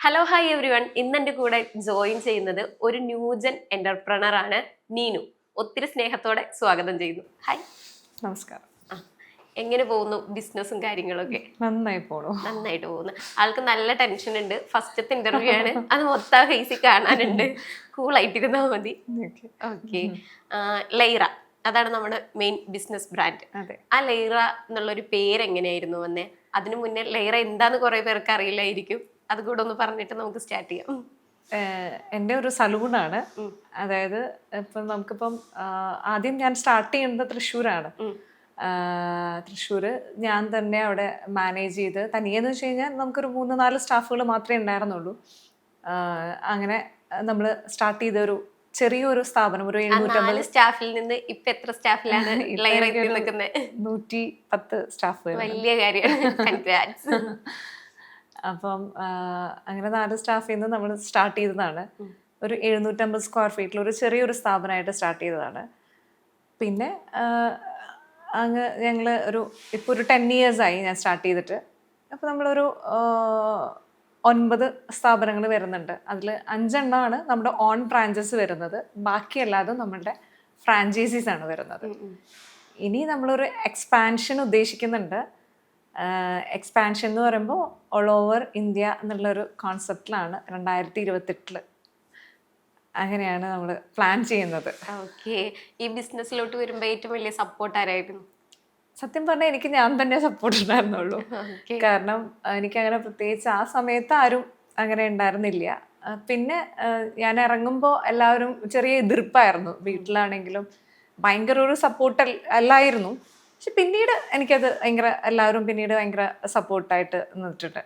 Hello hi every one. ഇന്ന് എൻ്റെ കൂടെ ജോയിൻ ചെയ്യുന്നത് ഒരു ന്യൂജൻ എന്റർപ്രണർ ആണ് നീനു. ഒത്തിരി സ്നേഹത്തോടെ സ്വാഗതം ചെയ്യുന്നു. ഹായ്. നമസ്കാരം. ആ, എങ്ങനെ പോകുന്നു ബിസിനസ്സും കാര്യങ്ങളൊക്കെ? നന്നായി പോണു. നന്നായിട്ട് പോകുന്നു. ആൾക്ക് നല്ല ടെൻഷൻ ഉണ്ട്. ഫസ്റ്റത്തെ ഇന്റർവ്യൂ ആണ്, അത് മൊത്തം ഫേസിൽ കാണാനുണ്ട്. കൂളായിട്ടിരുന്നാൽ മതി. ഓക്കെ. ലൈറ, അതാണ് നമ്മുടെ മെയിൻ ബിസിനസ് ബ്രാൻഡ്. അതെ. ആ ലൈറ എന്നുള്ളൊരു പേര് എങ്ങനെയായിരുന്നു വന്നേ? അതിനു മുന്നേ ലൈറ എന്താന്ന് കുറെ പേർക്ക് അറിയില്ലായിരിക്കും. അതുകൂടെ ഒന്ന് പറഞ്ഞിട്ട് നമുക്ക് സ്റ്റാർട്ട് ചെയ്യാം. എൻ്റെ ഒരു സലൂണാണ്. അതായത് ഇപ്പം നമുക്കിപ്പം ആദ്യം ഞാൻ സ്റ്റാർട്ട് ചെയ്യുന്നത് തൃശ്ശൂരാണ്. തൃശ്ശൂർ ഞാൻ തന്നെ അവിടെ മാനേജ് ചെയ്ത് തനിയെന്ന് വെച്ച് കഴിഞ്ഞാൽ നമുക്കൊരു 3-4 സ്റ്റാഫുകൾ മാത്രമേ ഉണ്ടായിരുന്നുള്ളൂ. അങ്ങനെ നമ്മൾ സ്റ്റാർട്ട് ചെയ്തൊരു ചെറിയൊരു സ്ഥാപനം. ഒരു 750 സ്റ്റാഫിൽ നിന്ന് ഇപ്പൊ എത്ര സ്റ്റാഫിലാണ് ലൈറ നിൽക്കുന്നത്? 110 സ്റ്റാഫ്. വലിയ കാര്യമാണ്. കൺഗ്രാറ്റ്സ്. അപ്പം അങ്ങനെ 4 സ്റ്റാഫിൽ നിന്ന് നമ്മൾ സ്റ്റാർട്ട് ചെയ്തതാണ്. ഒരു 750 സ്ക്വയർ ഫീറ്റിൽ ഒരു ചെറിയൊരു സ്ഥാപനമായിട്ട് സ്റ്റാർട്ട് ചെയ്തതാണ്. പിന്നെ ഞങ്ങൾ ഇപ്പോൾ ഒരു 10 ഇയേഴ്സായി ഞാൻ സ്റ്റാർട്ട് ചെയ്തിട്ട്. അപ്പോൾ നമ്മളൊരു 9 സ്ഥാപനങ്ങൾ വരുന്നുണ്ട്. അതിൽ 5 എണ്ണമാണ് നമ്മുടെ ഓൺ ബ്രാഞ്ചസ് വരുന്നത്. ബാക്കിയല്ലാതെ നമ്മളുടെ ഫ്രാഞ്ചൈസീസ് ആണ് വരുന്നത്. ഇനി നമ്മളൊരു എക്സ്പാൻഷൻ ഉദ്ദേശിക്കുന്നുണ്ട്. എക്സ്പാൻഷൻ എന്ന് പറയുമ്പോൾ ഓൾ ഓവർ ഇന്ത്യ എന്നുള്ളൊരു കോൺസെപ്റ്റിലാണ് 2028 അങ്ങനെയാണ് നമ്മൾ പ്ലാൻ ചെയ്യുന്നത്. ഓക്കെ. ഈ ബിസിനസ്സിലോട്ട് വരുമ്പോൾ ഏറ്റവും വലിയ സപ്പോർട്ട് ആരായിരുന്നു? സത്യം പറഞ്ഞാൽ എനിക്ക് ഞാൻ തന്നെ സപ്പോർട്ട് ഉണ്ടായിരുന്നുള്ളൂ. കാരണം എനിക്കങ്ങനെ പ്രത്യേകിച്ച് ആ സമയത്ത് ആരും അങ്ങനെ ഉണ്ടായിരുന്നില്ല. പിന്നെ ഞാൻ ഇറങ്ങുമ്പോൾ എല്ലാവരും ചെറിയ എതിർപ്പായിരുന്നു. വീട്ടിലാണെങ്കിലും ഭയങ്കര ഒരു സപ്പോർട്ട് അല്ലായിരുന്നു. പക്ഷെ പിന്നീട് എനിക്കത് എല്ലാവരും പിന്നീട് ഭയങ്കര സപ്പോർട്ടായിട്ട് നിന്നിട്ടുണ്ട്.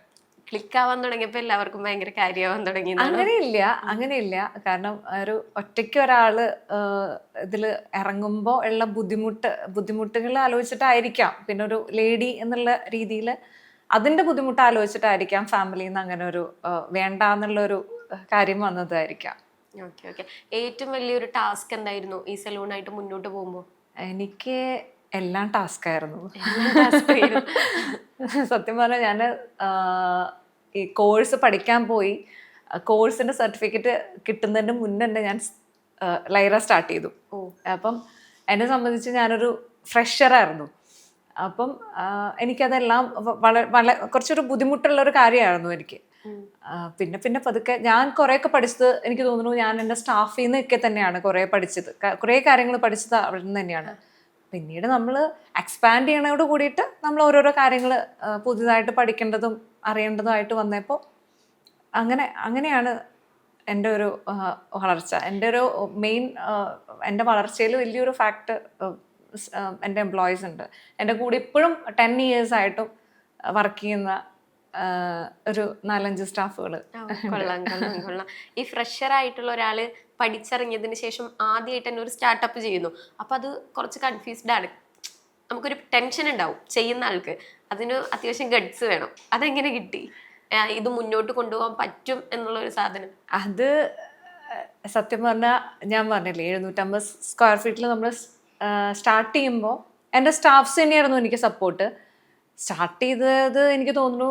ക്ലിക്ക് ആവാൻ തുടങ്ങിയപ്പോൾ എല്ലാവർക്കും ഭയങ്കര കാര്യമാവാൻ തുടങ്ങി? അങ്ങനെയില്ല. കാരണം ഒരു ഒറ്റയ്ക്ക് ഒരാള് ഇതിൽ ഇറങ്ങുമ്പോൾ ഉള്ള ബുദ്ധിമുട്ടുകൾ ആലോചിച്ചിട്ടായിരിക്കാം. പിന്നെ ഒരു ലേഡി എന്നുള്ള രീതിയിൽ അതിൻ്റെ ബുദ്ധിമുട്ട് ആലോചിച്ചിട്ടായിരിക്കാം ഫാമിലിയിൽ നിന്ന് അങ്ങനെ ഒരു വേണ്ട എന്നുള്ളൊരു കാര്യം വന്നതായിരിക്കാം. Okay okay. ഏറ്റവും വലിയൊരു ടാസ്ക് എന്തായിരുന്നു ഈ സലൂണായിട്ട് മുന്നോട്ട് പോകുമ്പോൾ? എനിക്ക് എല്ലാം ടാസ്കായിരുന്നു. സത്യം പറഞ്ഞാൽ ഞാൻ ഈ കോഴ്സ് പഠിക്കാൻ പോയി. കോഴ്സിൻ്റെ സർട്ടിഫിക്കറ്റ് കിട്ടുന്നതിന് മുന്നേ തന്നെ ഞാൻ ലൈറ സ്റ്റാർട്ട് ചെയ്തു. അപ്പം എന്നെ സംബന്ധിച്ച് ഞാനൊരു ഫ്രഷറായിരുന്നു. അപ്പം എനിക്കതെല്ലാം വളരെ കുറച്ചൊരു ബുദ്ധിമുട്ടുള്ളൊരു കാര്യമായിരുന്നു എനിക്ക്. പിന്നെ പതുക്കെ ഞാൻ കുറേയൊക്കെ പഠിച്ചത് എനിക്ക് തോന്നുന്നു ഞാൻ എൻ്റെ സ്റ്റാഫിൽ നിന്നൊക്കെ തന്നെയാണ് കുറേ കാര്യങ്ങൾ പഠിച്ചത് അവിടെ നിന്ന് തന്നെയാണ്. പിന്നീട് നമ്മൾ എക്സ്പാൻഡ് ചെയ്യണതോട് കൂടിയിട്ട് നമ്മൾ ഓരോരോ കാര്യങ്ങൾ പുതിയതായിട്ട് പഠിക്കേണ്ടതും അറിയേണ്ടതുമായിട്ട് വന്നപ്പോൾ അങ്ങനെയാണ് എൻ്റെ ഒരു വളർച്ച. എൻ്റെ ഒരു മെയിൻ എൻ്റെ വളർച്ചയിൽ വലിയൊരു ഫാക്ടർ എൻ്റെ എംപ്ലോയീസ് ഉണ്ട്. എൻ്റെ കൂടെ ഇപ്പോഴും 10 ഇയേഴ്സായിട്ടും വർക്ക് ചെയ്യുന്ന ഒരു 4-5 സ്റ്റാഫുകൾ. കൊള്ളാം. ഈ ഫ്രഷർ ആയിട്ടുള്ള ഒരാള് പഠിച്ചിറങ്ങിയതിന് ശേഷം ആദ്യമായിട്ട് തന്നെ ഒരു സ്റ്റാർട്ടപ്പ് ചെയ്യുന്നു. അപ്പൊ അത് കുറച്ച് കൺഫ്യൂസ്ഡ് ആണ്. നമുക്കൊരു ടെൻഷൻ ഉണ്ടാവും ചെയ്യുന്ന ആൾക്ക്. അതിന് അത്യാവശ്യം ഗഡ്സ് വേണം. അതെങ്ങനെ കിട്ടി ഇത് മുന്നോട്ട് കൊണ്ടുപോകാൻ പറ്റും എന്നുള്ള ഒരു സാധനം? അത് സത്യം പറഞ്ഞാൽ ഞാൻ പറഞ്ഞില്ലേ 750 സ്ക്വയർ ഫീറ്റിൽ നമ്മൾ സ്റ്റാർട്ട് ചെയ്യുമ്പോൾ എൻ്റെ സ്റ്റാഫ്സ് തന്നെയായിരുന്നു എനിക്ക് സപ്പോർട്ട്. സ്റ്റാർട്ട് ചെയ്തത് എനിക്ക് തോന്നുന്നു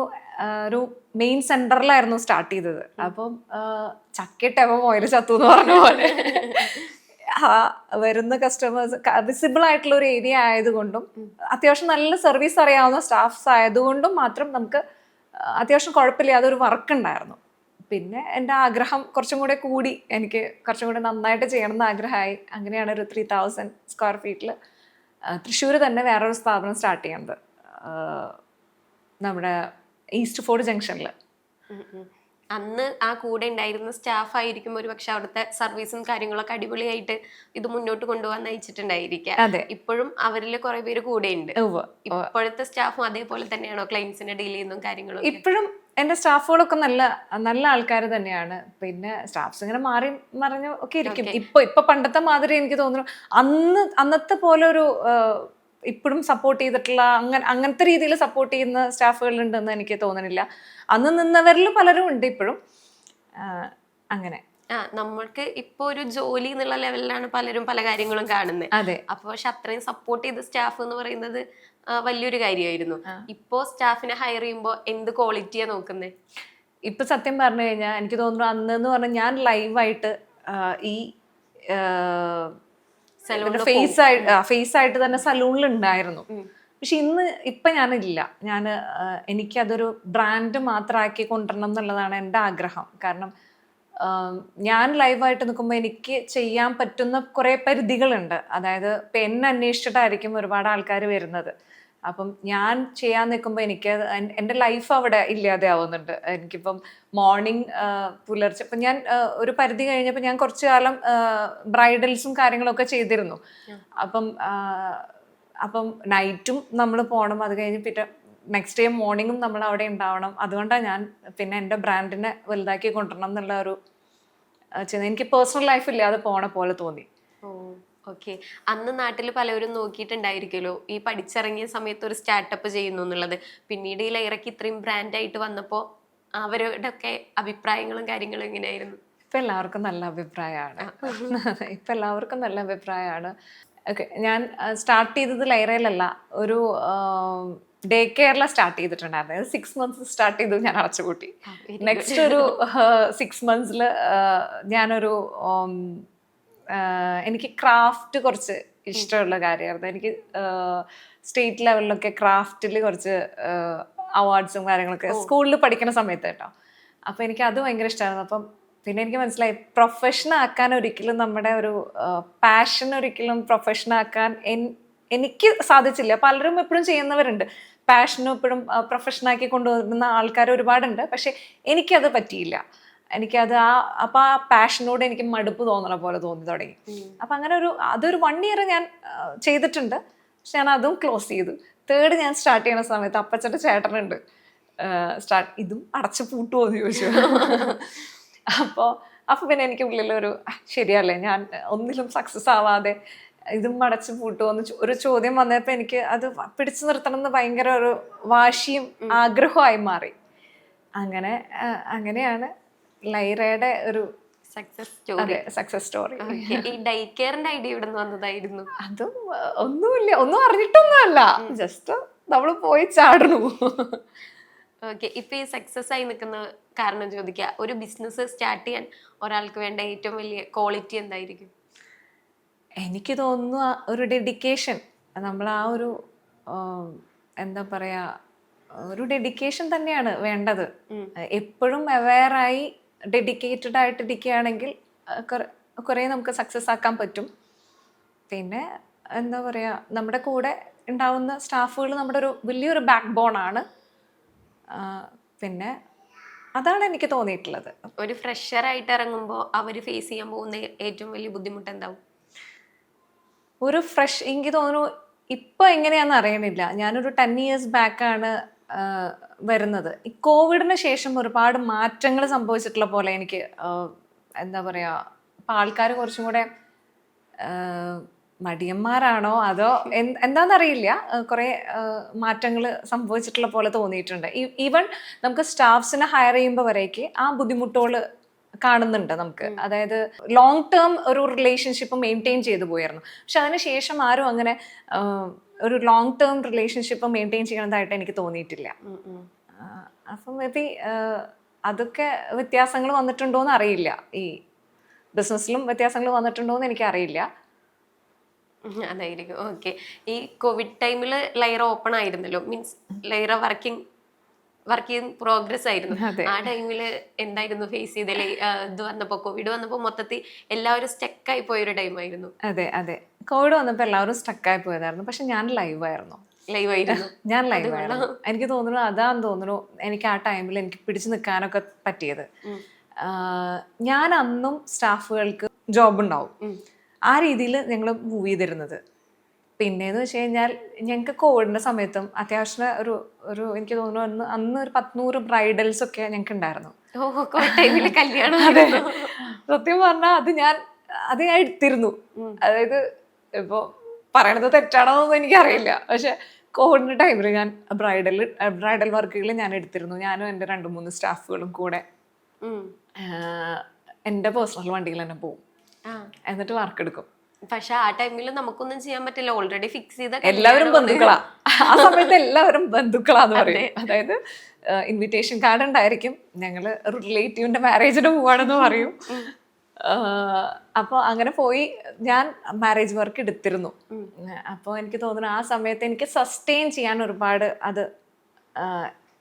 ഒരു മെയിൻ സെന്ററിലായിരുന്നു സ്റ്റാർട്ട് ചെയ്തത്. അപ്പം ചക്കിട്ടവ മോയിൽ ചത്തു എന്ന് പറഞ്ഞ പോലെ വരുന്ന കസ്റ്റമേഴ്സ് വിസിബിൾ ആയിട്ടുള്ള ഒരു ഏരിയ ആയതുകൊണ്ടും അത്യാവശ്യം നല്ല സർവീസ് അറിയാവുന്ന സ്റ്റാഫ്സ് ആയതുകൊണ്ടും മാത്രം നമുക്ക് അത്യാവശ്യം കുഴപ്പമില്ലാതെ ഒരു വർക്ക് ഉണ്ടായിരുന്നു. പിന്നെ എൻ്റെ ആഗ്രഹം കുറച്ചും കൂടെ കൂടി, എനിക്ക് കുറച്ചും കൂടെ നന്നായിട്ട് ചെയ്യണം എന്ന് ആഗ്രഹമായി. അങ്ങനെയാണ് ഒരു 3000 സ്ക്വയർ ഫീറ്റിൽ തൃശ്ശൂർ തന്നെ വേറൊരു സ്ഥാപനം സ്റ്റാർട്ട് ചെയ്യുന്നത്. നമ്മുടെ ഈസ്റ്റ് ഫോർട്ട് ജംഗ്ഷനിൽ. അന്ന് ആ കൂടെ ഉണ്ടായിരുന്ന സ്റ്റാഫ് ആയിരിക്കും ഒരു പക്ഷെ അവിടുത്തെ സർവീസും കാര്യങ്ങളൊക്കെ അടിപൊളിയായിട്ട് ഇത് മുന്നോട്ട് കൊണ്ടുപോകാൻ നയിച്ചിട്ടുണ്ടായിരിക്കാം. അതെ. ഇപ്പോഴും അവരിൽ കുറെ പേര് കൂടെ ഉണ്ട്. ഇപ്പോഴത്തെ സ്റ്റാഫും അതേപോലെ തന്നെയാണോ ക്ലയൻസിനെ ഡീൽ ചെയ്യുന്നതും കാര്യങ്ങളും? ഇപ്പോഴും എൻ്റെ സ്റ്റാഫുകളൊക്കെ നല്ല നല്ല ആൾക്കാർ തന്നെയാണ്. പിന്നെ സ്റ്റാഫ്സ് ഇങ്ങനെ മാറി മറിഞ്ഞു ഒക്കെ ഇരിക്കും. ഇപ്പൊ പണ്ടത്തെ മാതിരി എനിക്ക് തോന്നുന്നു അന്നത്തെ പോലെ ഒരു ഇപ്പോഴും സപ്പോർട്ട് ചെയ്തിട്ടുള്ള അങ്ങനത്തെ രീതിയിൽ സപ്പോർട്ട് ചെയ്യുന്ന സ്റ്റാഫുകളുണ്ടെന്ന് എനിക്ക് തോന്നുന്നില്ല. അന്ന് നിന്നവരിൽ പലരും ഉണ്ട് ഇപ്പോഴും. അങ്ങനെ നമ്മൾക്ക് ഇപ്പൊ ഒരു ജോലി എന്നുള്ള ലെവലിലാണ് പലരും പല കാര്യങ്ങളും കാണുന്നത്. അതെ. അപ്പൊ പക്ഷെ അത്രയും സപ്പോർട്ട് ചെയ്ത സ്റ്റാഫ് എന്ന് പറയുന്നത് വലിയൊരു കാര്യമായിരുന്നു. ഇപ്പോ സ്റ്റാഫിനെ ഹയർ ചെയ്യുമ്പോൾ എന്ത് ക്വാളിറ്റിയാ നോക്കുന്നത്? ഇപ്പൊ സത്യം പറഞ്ഞു കഴിഞ്ഞാൽ എനിക്ക് തോന്നുന്നു അന്നെന്ന് പറഞ്ഞാൽ ഞാൻ ലൈവായിട്ട് ഈ ഫേസ് ആയിട്ട് തന്നെ സലൂണിൽ ഉണ്ടായിരുന്നു. പക്ഷെ ഇപ്പൊ ഞാനില്ല. എനിക്കതൊരു ബ്രാൻഡ് മാത്രമാക്കി കൊണ്ടുവരണം എന്നുള്ളതാണ് എൻ്റെ ആഗ്രഹം. കാരണം ഞാൻ ലൈവായിട്ട് നിൽക്കുമ്പോൾ എനിക്ക് ചെയ്യാൻ പറ്റുന്ന കുറേ പരിധികളുണ്ട്. അതായത് ഇപ്പം എന്നെ അന്വേഷിച്ചിട്ടായിരിക്കും ഒരുപാട് ആൾക്കാർ വരുന്നത്. അപ്പം ഞാൻ ചെയ്യാൻ നിൽക്കുമ്പോൾ എനിക്ക് എൻ്റെ ലൈഫ് അവിടെ ഇല്ലാതെ ആവുന്നുണ്ട്. എനിക്കിപ്പം മോർണിംഗ് പുലർച്ചെ ഇപ്പം ഞാൻ ഒരു പരിധി കഴിഞ്ഞപ്പോൾ ഞാൻ കുറച്ചു കാലം ബ്രൈഡൽസും കാര്യങ്ങളൊക്കെ ചെയ്തിരുന്നു. അപ്പം നൈറ്റും നമ്മൾ പോകണം, അത് കഴിഞ്ഞ് പിന്നെ നെക്സ്റ്റ് ഡേ മോർണിംഗും നമ്മൾ അവിടെ ഉണ്ടാവണം. അതുകൊണ്ടാണ് ഞാൻ പിന്നെ എൻ്റെ ബ്രാൻഡിനെ വലുതാക്കി കൊണ്ടുവരണം എന്നുള്ള ഒരു എനിക്ക് പേഴ്സണൽ ലൈഫ് ഇല്ലാതെ പോണ പോലെ തോന്നി. ഓക്കെ. അന്ന് നാട്ടിൽ പലവരും നോക്കിയിട്ടുണ്ടായിരിക്കുമല്ലോ ഈ പഠിച്ചിറങ്ങിയ സമയത്ത് ഒരു സ്റ്റാർട്ടപ്പ് ചെയ്യുന്നു എന്നുള്ളത്. പിന്നീട് ഈ ലൈറയ്ക്ക് ഇത്രയും ബ്രാൻഡായിട്ട് വന്നപ്പോൾ അവരുടെ ഒക്കെ അഭിപ്രായങ്ങളും കാര്യങ്ങളും എങ്ങനെയായിരുന്നു? ഇപ്പം എല്ലാവർക്കും നല്ല അഭിപ്രായമാണ്. ഓക്കെ, ഞാൻ സ്റ്റാർട്ട് ചെയ്തത് ലൈറയിലല്ല, ഒരു ഡേ കെയറിൽ സ്റ്റാർട്ട് ചെയ്തിട്ടുണ്ടായിരുന്നു. 6 months സ്റ്റാർട്ട് ചെയ്തു, ഞാൻ അടച്ചുപൂട്ടി. നെക്സ്റ്റ് ഒരു 6 months ഞാനൊരു എനിക്ക് ക്രാഫ്റ്റ് കുറച്ച് ഇഷ്ടമുള്ള കാര്യമായിരുന്നു. എനിക്ക് സ്റ്റേറ്റ് ലെവലിലൊക്കെ ക്രാഫ്റ്റിൽ കുറച്ച് അവാർഡ്സും കാര്യങ്ങളൊക്കെ സ്കൂളിൽ പഠിക്കുന്ന സമയത്ത് കേട്ടോ. അപ്പോൾ എനിക്ക് അത് ഭയങ്കര ഇഷ്ടമായിരുന്നു. അപ്പം പിന്നെ എനിക്ക് മനസ്സിലായി പ്രൊഫഷൻ ആക്കാൻ ഒരിക്കലും നമ്മുടെ ഒരു പാഷൻ ഒരിക്കലും പ്രൊഫഷൻ ആക്കാൻ എനിക്ക് സാധിച്ചില്ല. പലരും എപ്പോഴും ചെയ്യുന്നവരുണ്ട്, പാഷനും എപ്പോഴും പ്രൊഫഷനാക്കി കൊണ്ടുവരുന്ന ആൾക്കാർ ഒരുപാടുണ്ട്. പക്ഷെ എനിക്കത് പറ്റിയില്ല. എനിക്കത് അപ്പോൾ ആ പാഷനോട് എനിക്ക് മടുപ്പ് തോന്നണ പോലെ തോന്നി തുടങ്ങി. അപ്പം അങ്ങനെ അതൊരു 1 year ഞാൻ ചെയ്തിട്ടുണ്ട്. പക്ഷെ ഞാൻ അതും ക്ലോസ് ചെയ്തു. 3rd ഞാൻ സ്റ്റാർട്ട് ചെയ്യുന്ന സമയത്ത് അപ്പച്ചൻ്റെ ചേട്ടനുണ്ട്, ഇതും അടച്ചു പൂട്ടുമോ എന്ന് ചോദിച്ചു. അപ്പോൾ പിന്നെ എനിക്ക് ഉള്ളിലൊരു ശരിയല്ലേ, ഞാൻ ഒന്നിലും സക്സസ് ആവാതെ ഇതും അടച്ചു പൂട്ടുമോന്ന് ഒരു ചോദ്യം വന്നപ്പോൾ എനിക്ക് അത് പിടിച്ചു നിർത്തണം എന്ന് ഭയങ്കര ഒരു വാശിയും ആഗ്രഹമായി മാറി. അങ്ങനെയാണ് ലൈറയുടെ ഒരു സക്സസ് സ്റ്റോറി. ഈ ഡേ കെയറിന്റെ ഐഡിയ ഇവിടെ നിന്ന് വന്നതായിരുന്നു? അതും ഒന്നും അറിഞ്ഞിട്ടൊന്നുമല്ല, ജസ്റ്റ് നമ്മൾ പോയി ചാടണു. ഓക്കെ. ഇപ്പൊ ഈ സക്സസ് ആയി നിൽക്കുന്ന കാരണം ചോദിക്കുക, ഒരു ബിസിനസ് സ്റ്റാർട്ട് ചെയ്യാൻ ഒരാൾക്ക് വേണ്ട ഏറ്റവും വലിയ ക്വാളിറ്റി എന്തായിരിക്കും? എനിക്ക് തോന്നുന്നു ഒരു ഡെഡിക്കേഷൻ. നമ്മൾ ആ ഒരു എന്താ പറയാ, ഒരു ഡെഡിക്കേഷൻ തന്നെയാണ് വേണ്ടത്. എപ്പോഴും അവെയറായി ഡെഡിക്കേറ്റഡ് ആയിട്ട് ഇരിക്കുകയാണെങ്കിൽ കുറേ നമുക്ക് സക്സസ് ആക്കാൻ പറ്റും. പിന്നെ എന്താ പറയുക, നമ്മുടെ കൂടെ ഉണ്ടാവുന്ന സ്റ്റാഫുകൾ നമ്മുടെ ഒരു വലിയൊരു ബാക്ക് ബോണാണ്. പിന്നെ അതാണ് എനിക്ക് തോന്നിയിട്ടുള്ളത്. ഒരു ഫ്രഷറായിട്ട് ഇറങ്ങുമ്പോൾ അവർ ഫേസ് ചെയ്യാൻ പോകുന്ന ഏറ്റവും വലിയ ബുദ്ധിമുട്ട് എന്താവും? എനിക്ക് തോന്നുന്നു ഇപ്പം എങ്ങനെയാണെന്ന് അറിയണില്ല. ഞാനൊരു 10 years ബാക്കാണ് വരുന്നത്. ഈ കോവിഡിന് ശേഷം ഒരുപാട് മാറ്റങ്ങൾ സംഭവിച്ചിട്ടുള്ള പോലെ എനിക്ക് എന്താ പറയുക, ഇപ്പം ആൾക്കാർ കുറച്ചും കൂടെ മടിയന്മാരാണോ അതോ എന്താണെന്നറിയില്ല, കുറേ മാറ്റങ്ങൾ സംഭവിച്ചിട്ടുള്ള പോലെ തോന്നിയിട്ടുണ്ട്. ഈവൻ നമുക്ക് സ്റ്റാഫ്സിനെ ഹയർ ചെയ്യുമ്പോൾ വരേക്ക് ആ ബുദ്ധിമുട്ടുകൾ കാണുന്നുണ്ട് നമുക്ക്. അതായത് ലോങ് ടേം ഒരു റിലേഷൻഷിപ്പ് മെയിൻറ്റെയിൻ ചെയ്തു പോയിരുന്നു. പക്ഷെ അതിനുശേഷം ആരും അങ്ങനെ ഒരു ലോങ് ടേം റിലേഷൻഷിപ്പ് മെയിൻറ്റെയിൻ ചെയ്യണതായിട്ട് എനിക്ക് തോന്നിയിട്ടില്ല. അപ്പം മേ ബി അതൊക്കെ വ്യത്യാസങ്ങൾ വന്നിട്ടുണ്ടോയെന്ന് അറിയില്ല. ഈ ബിസിനസ്സിലും വ്യത്യാസങ്ങൾ വന്നിട്ടുണ്ടോയെന്ന് എനിക്കറിയില്ല. അതായിരിക്കും. ഓക്കെ. ഈ കോവിഡ് ടൈമിൽ ലൈറ ഓപ്പൺ ആയിരുന്നല്ലോ, മീൻസ് ലൈറ വർക്കിംഗ് പ്രോഗ്രസ് ആയിരുന്നു. ആ ടൈമിൽ എന്തായിരുന്നു ഫേസ് ചെയ്തല്ലേ? ഇത് വന്നപ്പോൾ, കോവിഡ് വന്നപ്പോൾ മൊത്തത്തിൽ എല്ലാവരും സ്റ്റക്കായി പോയൊരു ടൈമായിരുന്നു. അതെ, കോവിഡ് വന്നപ്പോൾ എല്ലാവരും സ്റ്റക്കായി പോയതായിരുന്നു. പക്ഷെ ഞാൻ ലൈവായിരുന്നു. എനിക്ക് തോന്നുന്നു അതാന്ന് തോന്നുന്നു എനിക്ക് ആ ടൈമിൽ എനിക്ക് പിടിച്ചു നിൽക്കാനൊക്കെ പറ്റിയത്. ഞാൻ അന്നും സ്റ്റാഫുകൾക്ക് ജോബ് ഉണ്ടാവും, ആ രീതിയിൽ ഞങ്ങൾ മൂവ് ചെയ്തിരുന്നത്. പിന്നെയെന്ന് വെച്ച് കഴിഞ്ഞാൽ ഞങ്ങൾക്ക് കോവിഡിൻ്റെ സമയത്തും അത്യാവശ്യം ഒരു എനിക്ക് തോന്നുന്നു അന്ന് ഒരു 100 ബ്രൈഡൽസ് ഒക്കെ ഞങ്ങൾക്ക് ഉണ്ടായിരുന്നു. അതെ, സത്യം പറഞ്ഞാൽ അത് ഞാൻ എടുത്തിരുന്നു. അതായത് ഇപ്പോൾ പറയണത് തെറ്റാണോന്നൊന്നും എനിക്കറിയില്ല, പക്ഷെ കോവിഡിൻ്റെ ടൈമിൽ ഞാൻ ബ്രൈഡൽ വർക്കുകൾ ഞാൻ എടുത്തിരുന്നു. ഞാനും എൻ്റെ 2-3 സ്റ്റാഫുകളും കൂടെ എൻ്റെ പേഴ്സണൽ വണ്ടിയിൽ തന്നെ പോകും, എന്നിട്ട് വർക്ക് എടുക്കും. പക്ഷെ ആ ടൈമിൽ നമുക്കൊന്നും ചെയ്യാൻ പറ്റില്ല, ഓൾറെഡി ഫിക്സ് ചെയ്ത എല്ലാവരും ബന്ധുക്കളാ. ആ സമയത്ത് എല്ലാവരും ബന്ധുക്കളാന്ന് പറയും. അതായത് ഇൻവിറ്റേഷൻ കാർഡ് ഉണ്ടായിരിക്കും, ഞങ്ങൾ റിലേറ്റീവിന്റെ മാരേജിന് പോവാണെന്ന് പറയും. അപ്പോൾ അങ്ങനെ പോയി ഞാൻ മാരേജ് വർക്ക് എടുത്തിരുന്നു. അപ്പോൾ എനിക്ക് തോന്നുന്നു ആ സമയത്ത് എനിക്ക് സസ്റ്റെയിൻ ചെയ്യാൻ ഒരുപാട് അത്